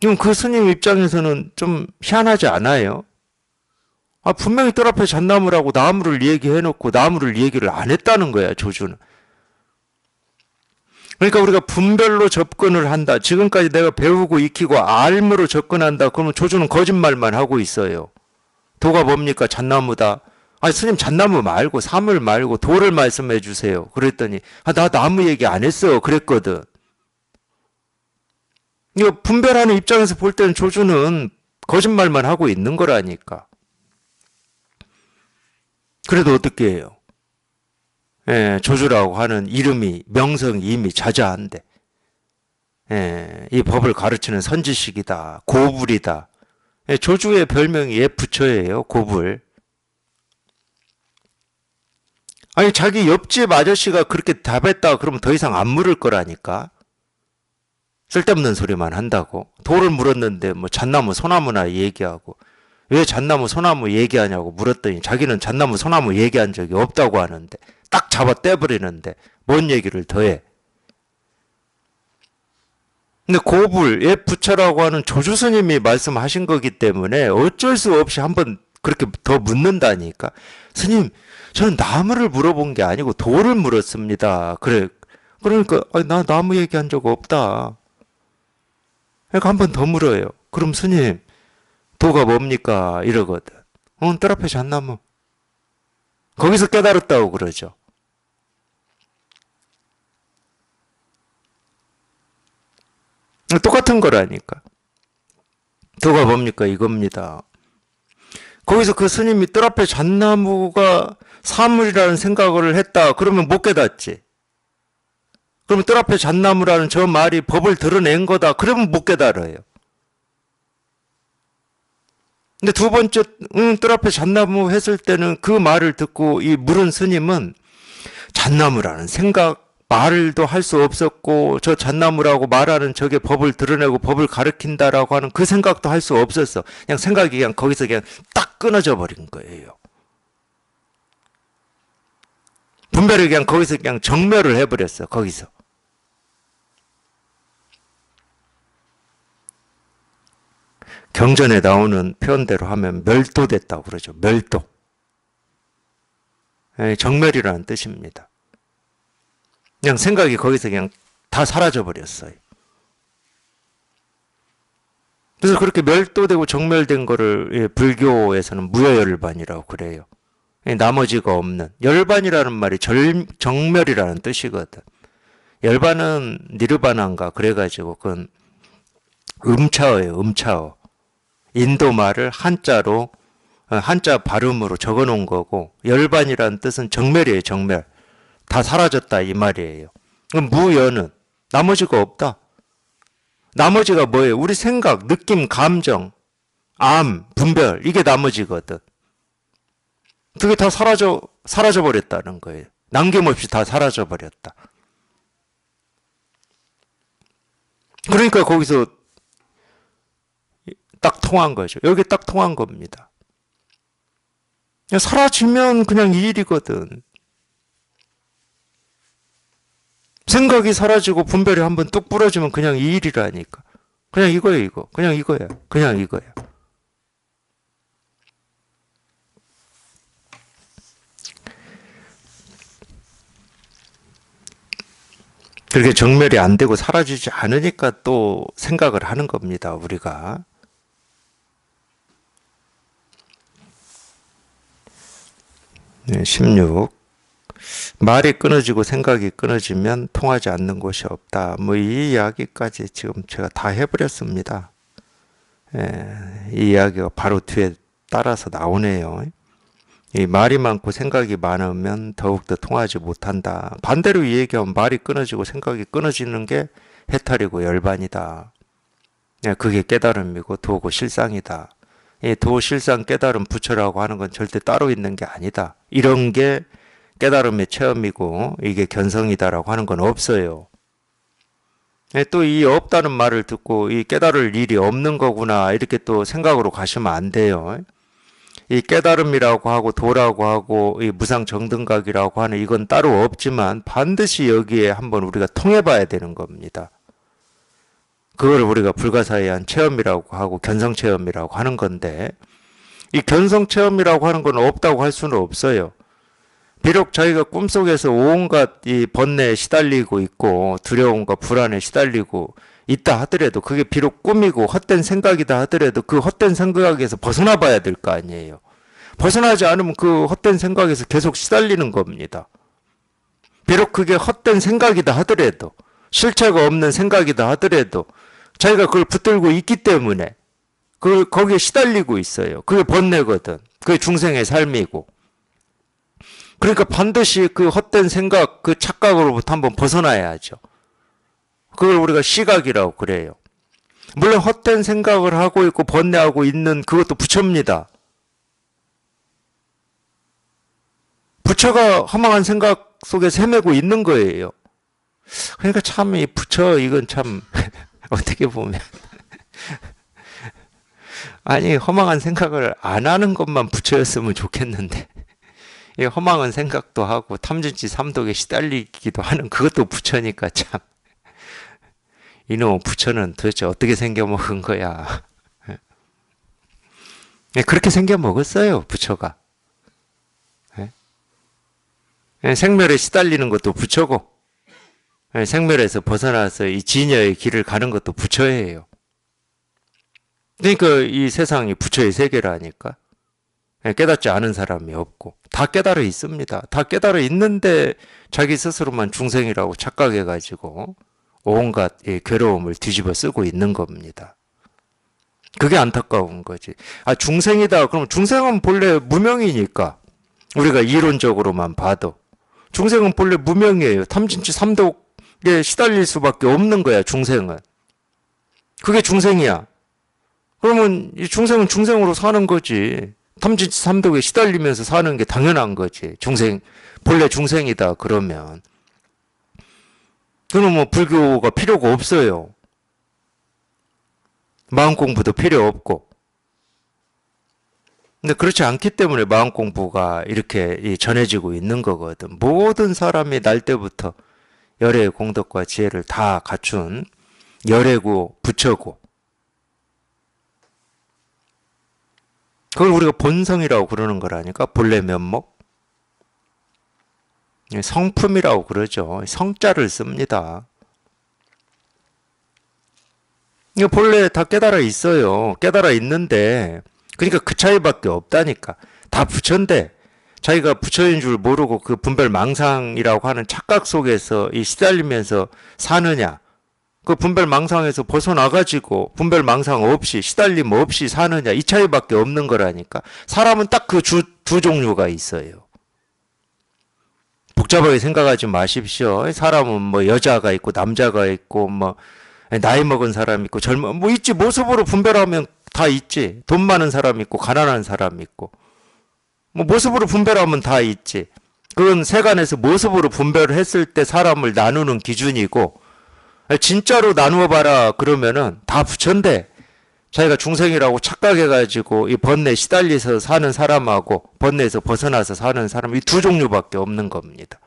Speaker 1: 그럼 그 스님 입장에서는 좀 희한하지 않아요? 아, 분명히 뜰 앞에 잣나무라고 나무를 얘기해놓고 나무를 얘기를 안 했다는 거야, 조주는. 그러니까 우리가 분별로 접근을 한다. 지금까지 내가 배우고 익히고 알므로 접근한다. 그러면 조주는 거짓말만 하고 있어요. 도가 뭡니까? 잣나무다. 아니, 스님 잣나무 말고 사물 말고 도를 말씀해 주세요. 그랬더니 아, 나 나무 얘기 안 했어. 그랬거든. 이거 분별하는 입장에서 볼 때는 조주는 거짓말만 하고 있는 거라니까. 그래도 어떻게 해요? 예, 조주라고 하는 이름이 명성이 이미 자자한데 예, 이 법을 가르치는 선지식이다. 고불이다. 예, 조주의 별명이 예부처예요. 고불. 아니 자기 옆집 아저씨가 그렇게 답했다 그러면 더 이상 안 물을 거라니까. 쓸데없는 소리만 한다고. 돌을 물었는데 뭐 잣나무 소나무나 얘기하고 왜 잣나무 소나무 얘기하냐고 물었더니 자기는 잣나무 소나무 얘기한 적이 없다고 하는데 딱 잡아 떼버리는데 뭔 얘기를 더해. 근데 고불 옛 부처라고 하는 조주 스님이 말씀하신 거기 때문에 어쩔 수 없이 한번 그렇게 더 묻는다니까. 스님 저는 나무를 물어본 게 아니고 돌을 물었습니다. 그래. 그러니까 나 나무 얘기한 적 없다. 그러니까 한 번 더 물어요. 그럼 스님 도가 뭡니까? 이러거든. 뜰 앞에 잣나무. 거기서 깨달았다고 그러죠. 똑같은 거라니까. 도가 뭡니까? 이겁니다. 거기서 그 스님이 뜰 앞에 잣나무가 사물이라는 생각을 했다. 그러면 못 깨닫지. 그러면 뜰 앞에 잣나무라는 저 말이 법을 드러낸 거다. 그러면 못 깨달아요. 근데 두 번째 뜰 앞에 잣나무 했을 때는 그 말을 듣고 이 물은 스님은 잣나무라는 생각 말도 할 수 없었고 저 잣나무라고 말하는 저게 법을 드러내고 법을 가르킨다라고 하는 그 생각도 할 수 없었어. 그냥 생각이 그냥 거기서 그냥 딱 끊어져 버린 거예요. 분별이 그냥 거기서 그냥 정멸을 해버렸어. 거기서. 경전에 나오는 표현대로 하면 멸도됐다고 그러죠. 멸도. 정멸이라는 뜻입니다. 그냥 생각이 거기서 그냥 다 사라져 버렸어요. 그래서 그렇게 멸도되고 정멸된 거를 불교에서는 무여열반이라고 그래요. 나머지가 없는 열반이라는 말이 정멸이라는 뜻이거든. 열반은 니르바나인가 그래가지고 그건 음차어예요. 음차어. 인도 말을 한자로 한자 발음으로 적어놓은 거고 열반이라는 뜻은 정멸이에요. 정멸. 다 사라졌다 이 말이에요. 그럼 무여는 나머지가 없다. 나머지가 뭐예요? 우리 생각, 느낌, 감정, 암, 분별 이게 나머지거든. 그게 다 사라져 버렸다는 거예요. 남김없이 다 사라져 버렸다. 그러니까 거기서 딱 통한 거죠. 여기 딱 통한 겁니다. 사라지면 그냥 이 일이거든. 생각이 사라지고 분별이 한번 뚝 부러지면 그냥 이 일이라니까. 그냥 이거예요, 이거. 그냥 이거야. 그냥 이거야. 그렇게 정멸이 안 되고 사라지지 않으니까 또 생각을 하는 겁니다, 우리가. 네, 16. 말이 끊어지고 생각이 끊어지면 통하지 않는 곳이 없다. 뭐 이 이야기까지 지금 제가 다 해버렸습니다. 이 이야기가 바로 뒤에 따라서 나오네요. 이 말이 많고 생각이 많으면 더욱더 통하지 못한다. 반대로 얘기하면 말이 끊어지고 생각이 끊어지는 게 해탈이고 열반이다. 그게 깨달음이고 도고 실상이다. 이 도, 실상, 깨달음, 부처라고 하는 건 절대 따로 있는 게 아니다. 이런 게 깨달음의 체험이고 이게 견성이다라고 하는 건 없어요. 또 이 없다는 말을 듣고 이 깨달을 일이 없는 거구나 이렇게 또 생각으로 가시면 안 돼요. 이 깨달음이라고 하고 도라고 하고 이 무상정등각이라고 하는 이건 따로 없지만 반드시 여기에 한번 우리가 통해봐야 되는 겁니다. 그걸 우리가 불가사의한 체험이라고 하고 견성체험이라고 하는 건데 이 견성체험이라고 하는 건 없다고 할 수는 없어요. 비록 자기가 꿈속에서 온갖 이 번뇌에 시달리고 있고 두려움과 불안에 시달리고 있다 하더라도 그게 비록 꿈이고 헛된 생각이다 하더라도 그 헛된 생각에서 벗어나 봐야 될 거 아니에요. 벗어나지 않으면 그 헛된 생각에서 계속 시달리는 겁니다. 비록 그게 헛된 생각이다 하더라도 실체가 없는 생각이다 하더라도 자기가 그걸 붙들고 있기 때문에 거기에 시달리고 있어요. 그게 번뇌거든. 그게 중생의 삶이고. 그러니까 반드시 그 헛된 생각, 그 착각으로부터 한번 벗어나야죠. 그걸 우리가 시각이라고 그래요. 물론 헛된 생각을 하고 있고 번뇌하고 있는 그것도 부처입니다. 부처가 허망한 생각 속에서 헤매고 있는 거예요. 그러니까 참 이 부처 이건 참 어떻게 보면 아니 허망한 생각을 안 하는 것만 부처였으면 좋겠는데 이 허망한 생각도 하고 탐진치 삼독에 시달리기도 하는 그것도 부처니까 참 이놈 부처는 도대체 어떻게 생겨먹은 거야. 그렇게 생겨먹었어요 부처가. 생멸에 시달리는 것도 부처고 생멸에서 벗어나서 이 진여의 길을 가는 것도 부처예요. 그러니까 이 세상이 부처의 세계라니까. 깨닫지 않은 사람이 없고 다 깨달아 있습니다. 다 깨달아 있는데 자기 스스로만 중생이라고 착각해가지고 온갖 괴로움을 뒤집어 쓰고 있는 겁니다. 그게 안타까운 거지. 아 중생이다. 그럼 중생은 본래 무명이니까 우리가 이론적으로만 봐도 중생은 본래 무명이에요. 탐진치 삼독에 시달릴 수밖에 없는 거야 중생은. 그게 중생이야. 그러면 이 중생은 중생으로 사는 거지. 탐진치 삼독에 시달리면서 사는 게 당연한 거지. 중생, 본래 중생이다 그러면. 그럼 뭐 불교가 필요가 없어요. 마음 공부도 필요 없고. 근데 그렇지 않기 때문에 마음 공부가 이렇게 전해지고 있는 거거든. 모든 사람이 날 때부터 열애의 공덕과 지혜를 다 갖춘 열애고 부처고 그걸 우리가 본성이라고 그러는 거라니까. 본래 면목. 성품이라고 그러죠. 성자를 씁니다. 이거 본래 다 깨달아 있어요. 깨달아 있는데 그러니까 그 차이밖에 없다니까. 다 부처인데 자기가 부처인 줄 모르고 그 분별망상이라고 하는 착각 속에서 이 시달리면서 사느냐. 그 분별망상에서 벗어나가지고 분별망상 없이 시달림 없이 사느냐. 이 차이밖에 없는 거라니까. 사람은 딱 그 두 종류가 있어요. 복잡하게 생각하지 마십시오. 사람은 뭐 여자가 있고 남자가 있고 뭐 나이 먹은 사람 있고 젊은 뭐 있지. 모습으로 분별하면 다 있지. 돈 많은 사람 있고 가난한 사람 있고 뭐 모습으로 분별하면 다 있지. 그건 세간에서 모습으로 분별을 했을 때 사람을 나누는 기준이고 진짜로 나누어 봐라 그러면은 다 부처인데 자기가 중생이라고 착각해가지고 이 번뇌에 시달려서 사는 사람하고 번뇌에서 벗어나서 사는 사람 이 두 종류밖에 없는 겁니다.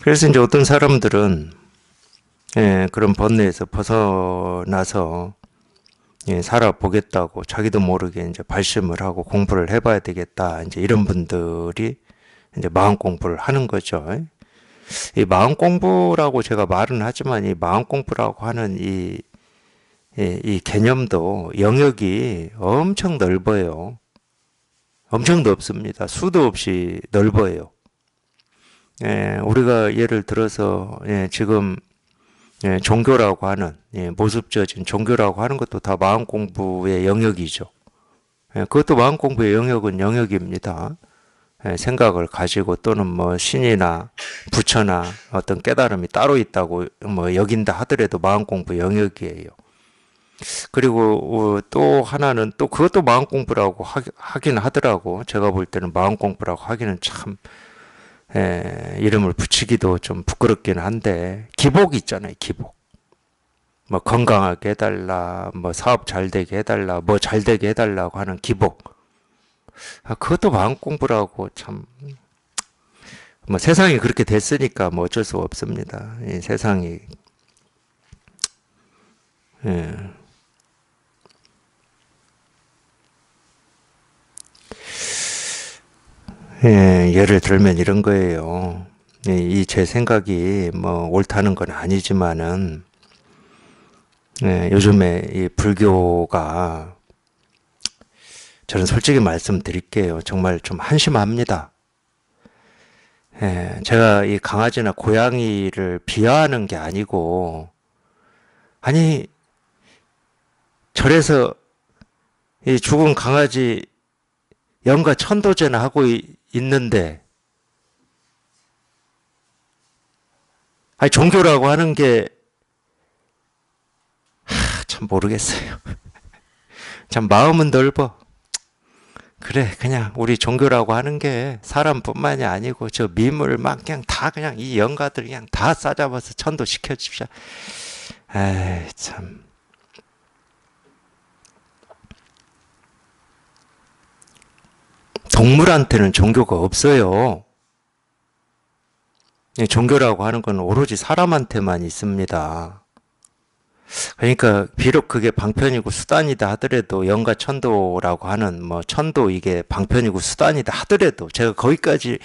Speaker 1: 그래서 이제 어떤 사람들은 그런 번뇌에서 벗어나서 살아보겠다고 자기도 모르게 이제 발심을 하고 공부를 해봐야 되겠다. 이제 이런 분들이 이제 마음 공부를 하는 거죠. 이 마음 공부라고 제가 말은 하지만 이 마음 공부라고 하는 이 이 개념도 영역이 엄청 넓어요. 엄청 넓습니다. 수도 없이 넓어요. 우리가 예를 들어서 지금 종교라고 하는 모습져진 종교라고 하는 것도 다 마음 공부의 영역이죠. 그것도 마음 공부의 영역은 영역입니다. 생각을 가지고 또는 뭐 신이나 부처나 어떤 깨달음이 따로 있다고 뭐 여긴다 하더라도 마음 공부 영역이에요. 그리고 또 하나는 또 그것도 마음 공부라고 하긴 하더라고. 제가 볼 때는 마음 공부라고 하기는 참 이름을 붙이기도 좀 부끄럽긴 한데 기복 있잖아요. 기복. 뭐 건강하게 해달라, 뭐 사업 잘 되게 해달라, 뭐 잘 되게 해달라고 하는 기복. 그것도 마음 공부라고 참. 뭐 세상이 그렇게 됐으니까 뭐 어쩔 수 없습니다. 이 세상이 예. 예를 들면 이런 거예요. 이 제 생각이 뭐 옳다는 건 아니지만은 요즘에 이 불교가 저는 솔직히 말씀드릴게요. 정말 좀 한심합니다. 제가 이 강아지나 고양이를 비하하는 게 아니고 아니 절에서 이 죽은 강아지 영가 천도제나 하고 있는데 아니 종교라고 하는 게 참 모르겠어요. 참 마음은 넓어. 그래 그냥 우리 종교라고 하는 게 사람뿐만이 아니고 저 미물 막 그냥 다 그냥 이 영가들 그냥 다 싸잡아서 천도 시켜줍시다. 에이 참. 동물한테는 종교가 없어요. 종교라고 하는 건 오로지 사람한테만 있습니다. 그러니까 비록 그게 방편이고 수단이다 하더라도 영가 천도라고 하는 뭐 천도 이게 방편이고 수단이다 하더라도 제가 거기까지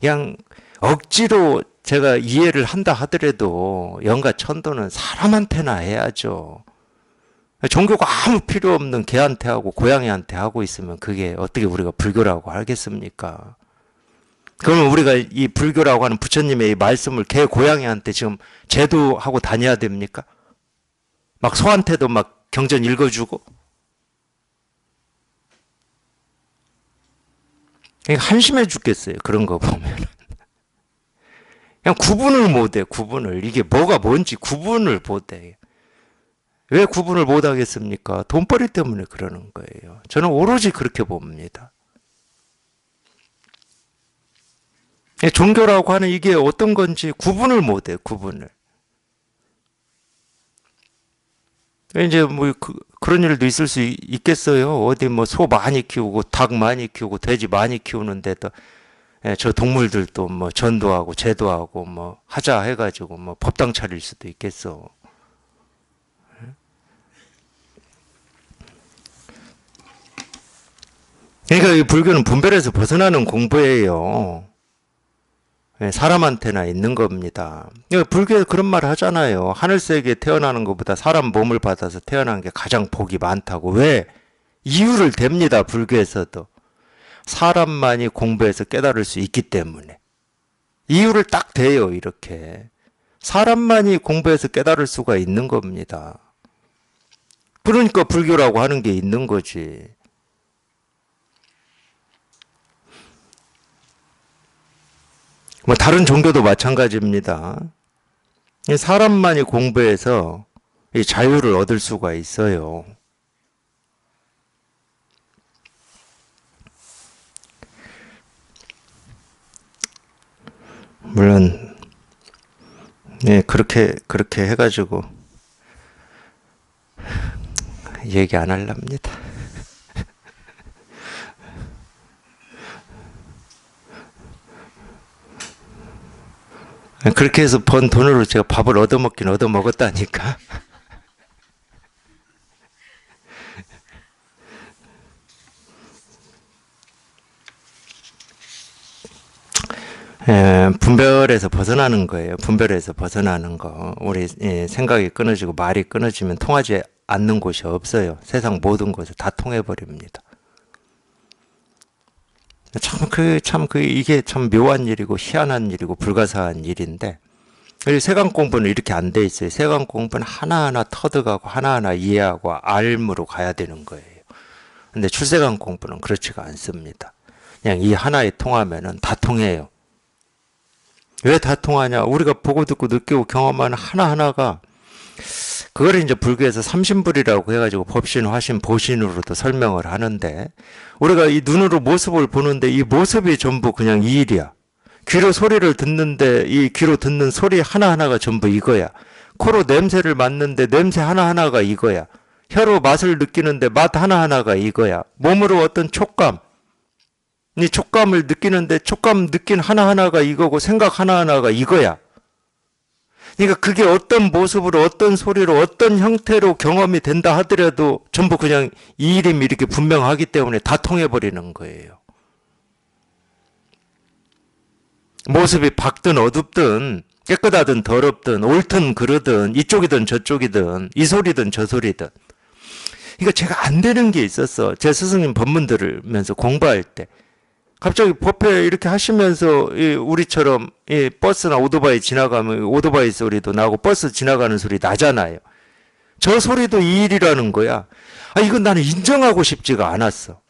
Speaker 1: 그냥 억지로 제가 이해를 한다 하더라도 영가 천도는 사람한테나 해야죠. 종교가 아무 필요 없는 개한테 하고 고양이한테 하고 있으면 그게 어떻게 우리가 불교라고 하겠습니까? 그러면 우리가 이 불교라고 하는 부처님의 이 말씀을 개 고양이한테 지금 제도하고 다녀야 됩니까? 막 소한테도 막 경전 읽어주고 그냥 한심해 죽겠어요. 그런 거 보면 그냥 구분을 못해. 구분을 이게 뭐가 뭔지 구분을 못해. 왜 구분을 못하겠습니까? 돈벌이 때문에 그러는 거예요. 저는 오로지 그렇게 봅니다. 종교라고 하는 이게 어떤 건지 구분을 못해. 구분을. 이제 뭐 그런 일도 있을 수 있겠어요. 어디 뭐 소 많이 키우고 닭 많이 키우고 돼지 많이 키우는데도 저 동물들도 뭐 전도하고 제도하고 뭐 하자 해가지고 뭐 법당 차릴 수도 있겠어. 그러니까 이 불교는 분별에서 벗어나는 공부예요. 사람한테나 있는 겁니다. 불교에 그런 말 하잖아요. 하늘세계에 태어나는 것보다 사람 몸을 받아서 태어난 게 가장 복이 많다고. 왜? 이유를 댑니다. 불교에서도. 사람만이 공부해서 깨달을 수 있기 때문에. 이유를 딱 대요. 이렇게. 사람만이 공부해서 깨달을 수가 있는 겁니다. 그러니까 불교라고 하는 게 있는 거지. 뭐 다른 종교도 마찬가지입니다. 사람만이 공부해서 이 자유를 얻을 수가 있어요. 물론 그렇게 해가지고 얘기 안 할랍니다. 그렇게 해서 번 돈으로 제가 밥을 얻어먹긴 얻어먹었다니까. 분별에서 벗어나는 거예요. 분별에서 벗어나는 거. 우리 생각이 끊어지고 말이 끊어지면 통하지 않는 곳이 없어요. 세상 모든 곳에 다 통해버립니다. 이게 참 묘한 일이고 희한한 일이고 불가사한 일인데, 그리고 세관 공부는 이렇게 안 돼 있어요. 세관 공부는 하나하나 터득하고 하나하나 이해하고 알므로 가야 되는 거예요. 근데 출세관 공부는 그렇지가 않습니다. 그냥 이 하나에 통하면은 다 통해요. 왜 다 통하냐? 우리가 보고 듣고 느끼고 경험하는 하나하나가, 그걸 이제 불교에서 삼신불이라고 해가지고 법신, 화신, 보신으로도 설명을 하는데, 우리가 이 눈으로 모습을 보는데 이 모습이 전부 그냥 이 일이야. 귀로 소리를 듣는데 이 귀로 듣는 소리 하나하나가 전부 이거야. 코로 냄새를 맡는데 냄새 하나하나가 이거야. 혀로 맛을 느끼는데 맛 하나하나가 이거야. 몸으로 어떤 촉감, 이 촉감을 느끼는데 촉감 느낀 하나하나가 이거고 생각 하나하나가 이거야. 그러니까 그게 어떤 모습으로 어떤 소리로 어떤 형태로 경험이 된다 하더라도 전부 그냥 이 이름이 이렇게 분명하기 때문에 다 통해버리는 거예요. 모습이 밝든 어둡든 깨끗하든 더럽든 옳든 그르든 이쪽이든 저쪽이든 이 소리든 저 소리든, 그러니까 제가 안 되는 게 있었어. 제 스승님 법문 들으면서 공부할 때 갑자기 법회 이렇게 하시면서 우리처럼 버스나 오토바이 지나가면 오토바이 소리도 나고 버스 지나가는 소리 나잖아요. 저 소리도 이 일이라는 거야. 이건 나는 인정하고 싶지가 않았어.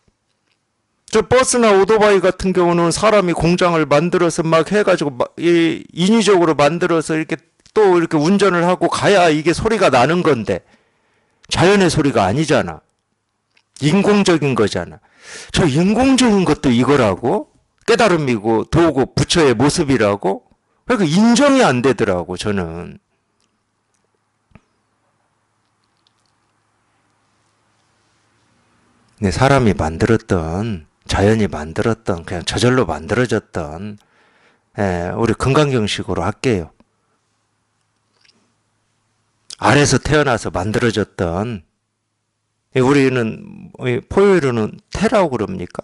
Speaker 1: 저 버스나 오토바이 같은 경우는 사람이 공장을 만들어서 막 해가지고 인위적으로 만들어서 이렇게 또 이렇게 운전을 하고 가야 이게 소리가 나는 건데, 자연의 소리가 아니잖아. 인공적인 거잖아. 저 인공적인 것도 이거라고? 깨달음이고 도고 부처의 모습이라고? 그러니까 인정이 안 되더라고, 저는. 근데 사람이 만들었던, 자연이 만들었던, 그냥 저절로 만들어졌던, 우리 금강경식으로 할게요. 알에서 태어나서 만들어졌던, 우리는 포유류는 태라고 그럽니까?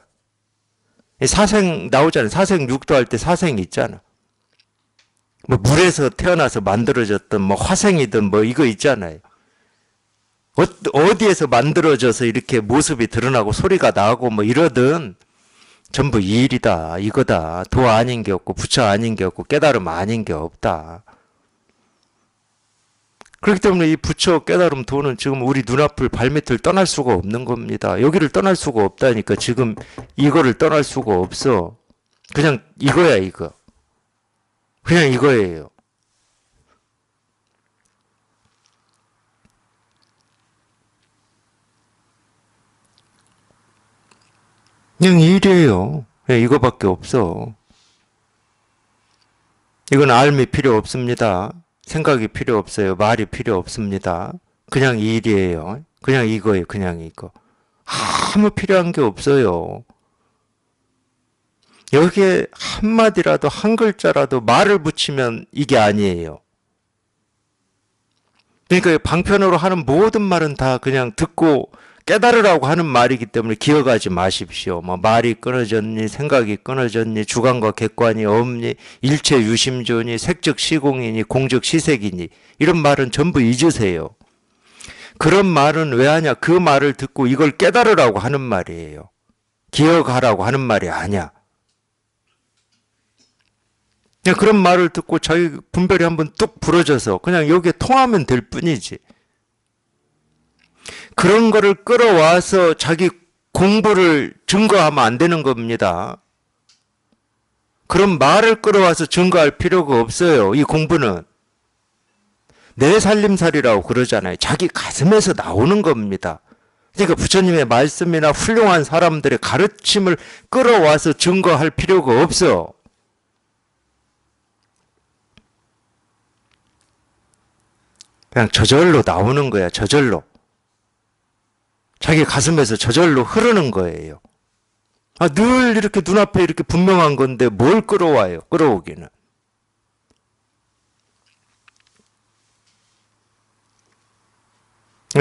Speaker 1: 사생 나오잖아요. 사생 육도 할 때 사생 있잖아. 뭐 물에서 태어나서 만들어졌던 뭐 화생이든 뭐 이거 있잖아요. 어디에서 만들어져서 이렇게 모습이 드러나고 소리가 나고 뭐 이러든 전부 이 일이다, 이거다. 도 아닌 게 없고 부처 아닌 게 없고 깨달음 아닌 게 없다. 그렇기 때문에 이 부처 깨달음 도는 지금 우리 눈앞을 발밑을 떠날 수가 없는 겁니다. 여기를 떠날 수가 없다니까. 지금 이거를 떠날 수가 없어. 그냥 이거야, 이거. 그냥 이거예요. 그냥 이 일이에요. 그냥 이거밖에 없어. 이건 알미 필요 없습니다. 생각이 필요 없어요. 말이 필요 없습니다. 그냥 이 일이에요. 그냥 이거예요. 그냥 이거. 아무 필요한 게 없어요. 여기에 한마디라도 한 글자라도 말을 붙이면 이게 아니에요. 그러니까 방편으로 하는 모든 말은 다 그냥 듣고 깨달으라고 하는 말이기 때문에 기억하지 마십시오. 뭐 말이 끊어졌니, 생각이 끊어졌니, 주관과 객관이 없니, 일체 유심조니, 색즉 시공이니, 공즉 시색이니, 이런 말은 전부 잊으세요. 그런 말은 왜 하냐? 그 말을 듣고 이걸 깨달으라고 하는 말이에요. 기억하라고 하는 말이 아니야. 그냥 그런 말을 듣고 자기 분별이 한번 뚝 부러져서 그냥 여기에 통하면 될 뿐이지. 그런 거를 끌어와서 자기 공부를 증거하면 안 되는 겁니다. 그런 말을 끌어와서 증거할 필요가 없어요. 이 공부는. 내 살림살이라고 그러잖아요. 자기 가슴에서 나오는 겁니다. 그러니까 부처님의 말씀이나 훌륭한 사람들의 가르침을 끌어와서 증거할 필요가 없어. 그냥 저절로 나오는 거야. 저절로. 자기 가슴에서 저절로 흐르는 거예요. 늘 이렇게 눈앞에 이렇게 분명한 건데 뭘 끌어와요? 끌어오기는.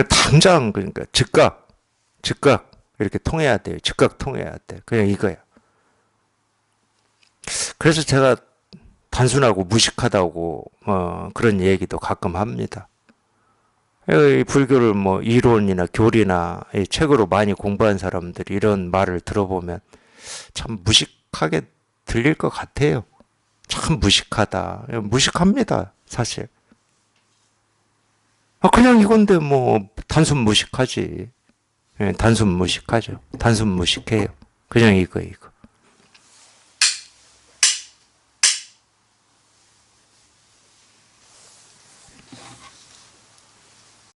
Speaker 1: 당장 그러니까 즉각 이렇게 통해야 돼요. 즉각 통해야 돼. 그냥 이거야. 그래서 제가 단순하고 무식하다고 그런 얘기도 가끔 합니다. 이 불교를 뭐 이론이나 교리나 이 책으로 많이 공부한 사람들이 이런 말을 들어보면 참 무식하게 들릴 것 같아요. 참 무식하다. 무식합니다, 사실. 그냥 이건데 뭐 단순 무식하지. 예, 단순 무식하죠. 단순 무식해요. 그냥 이거.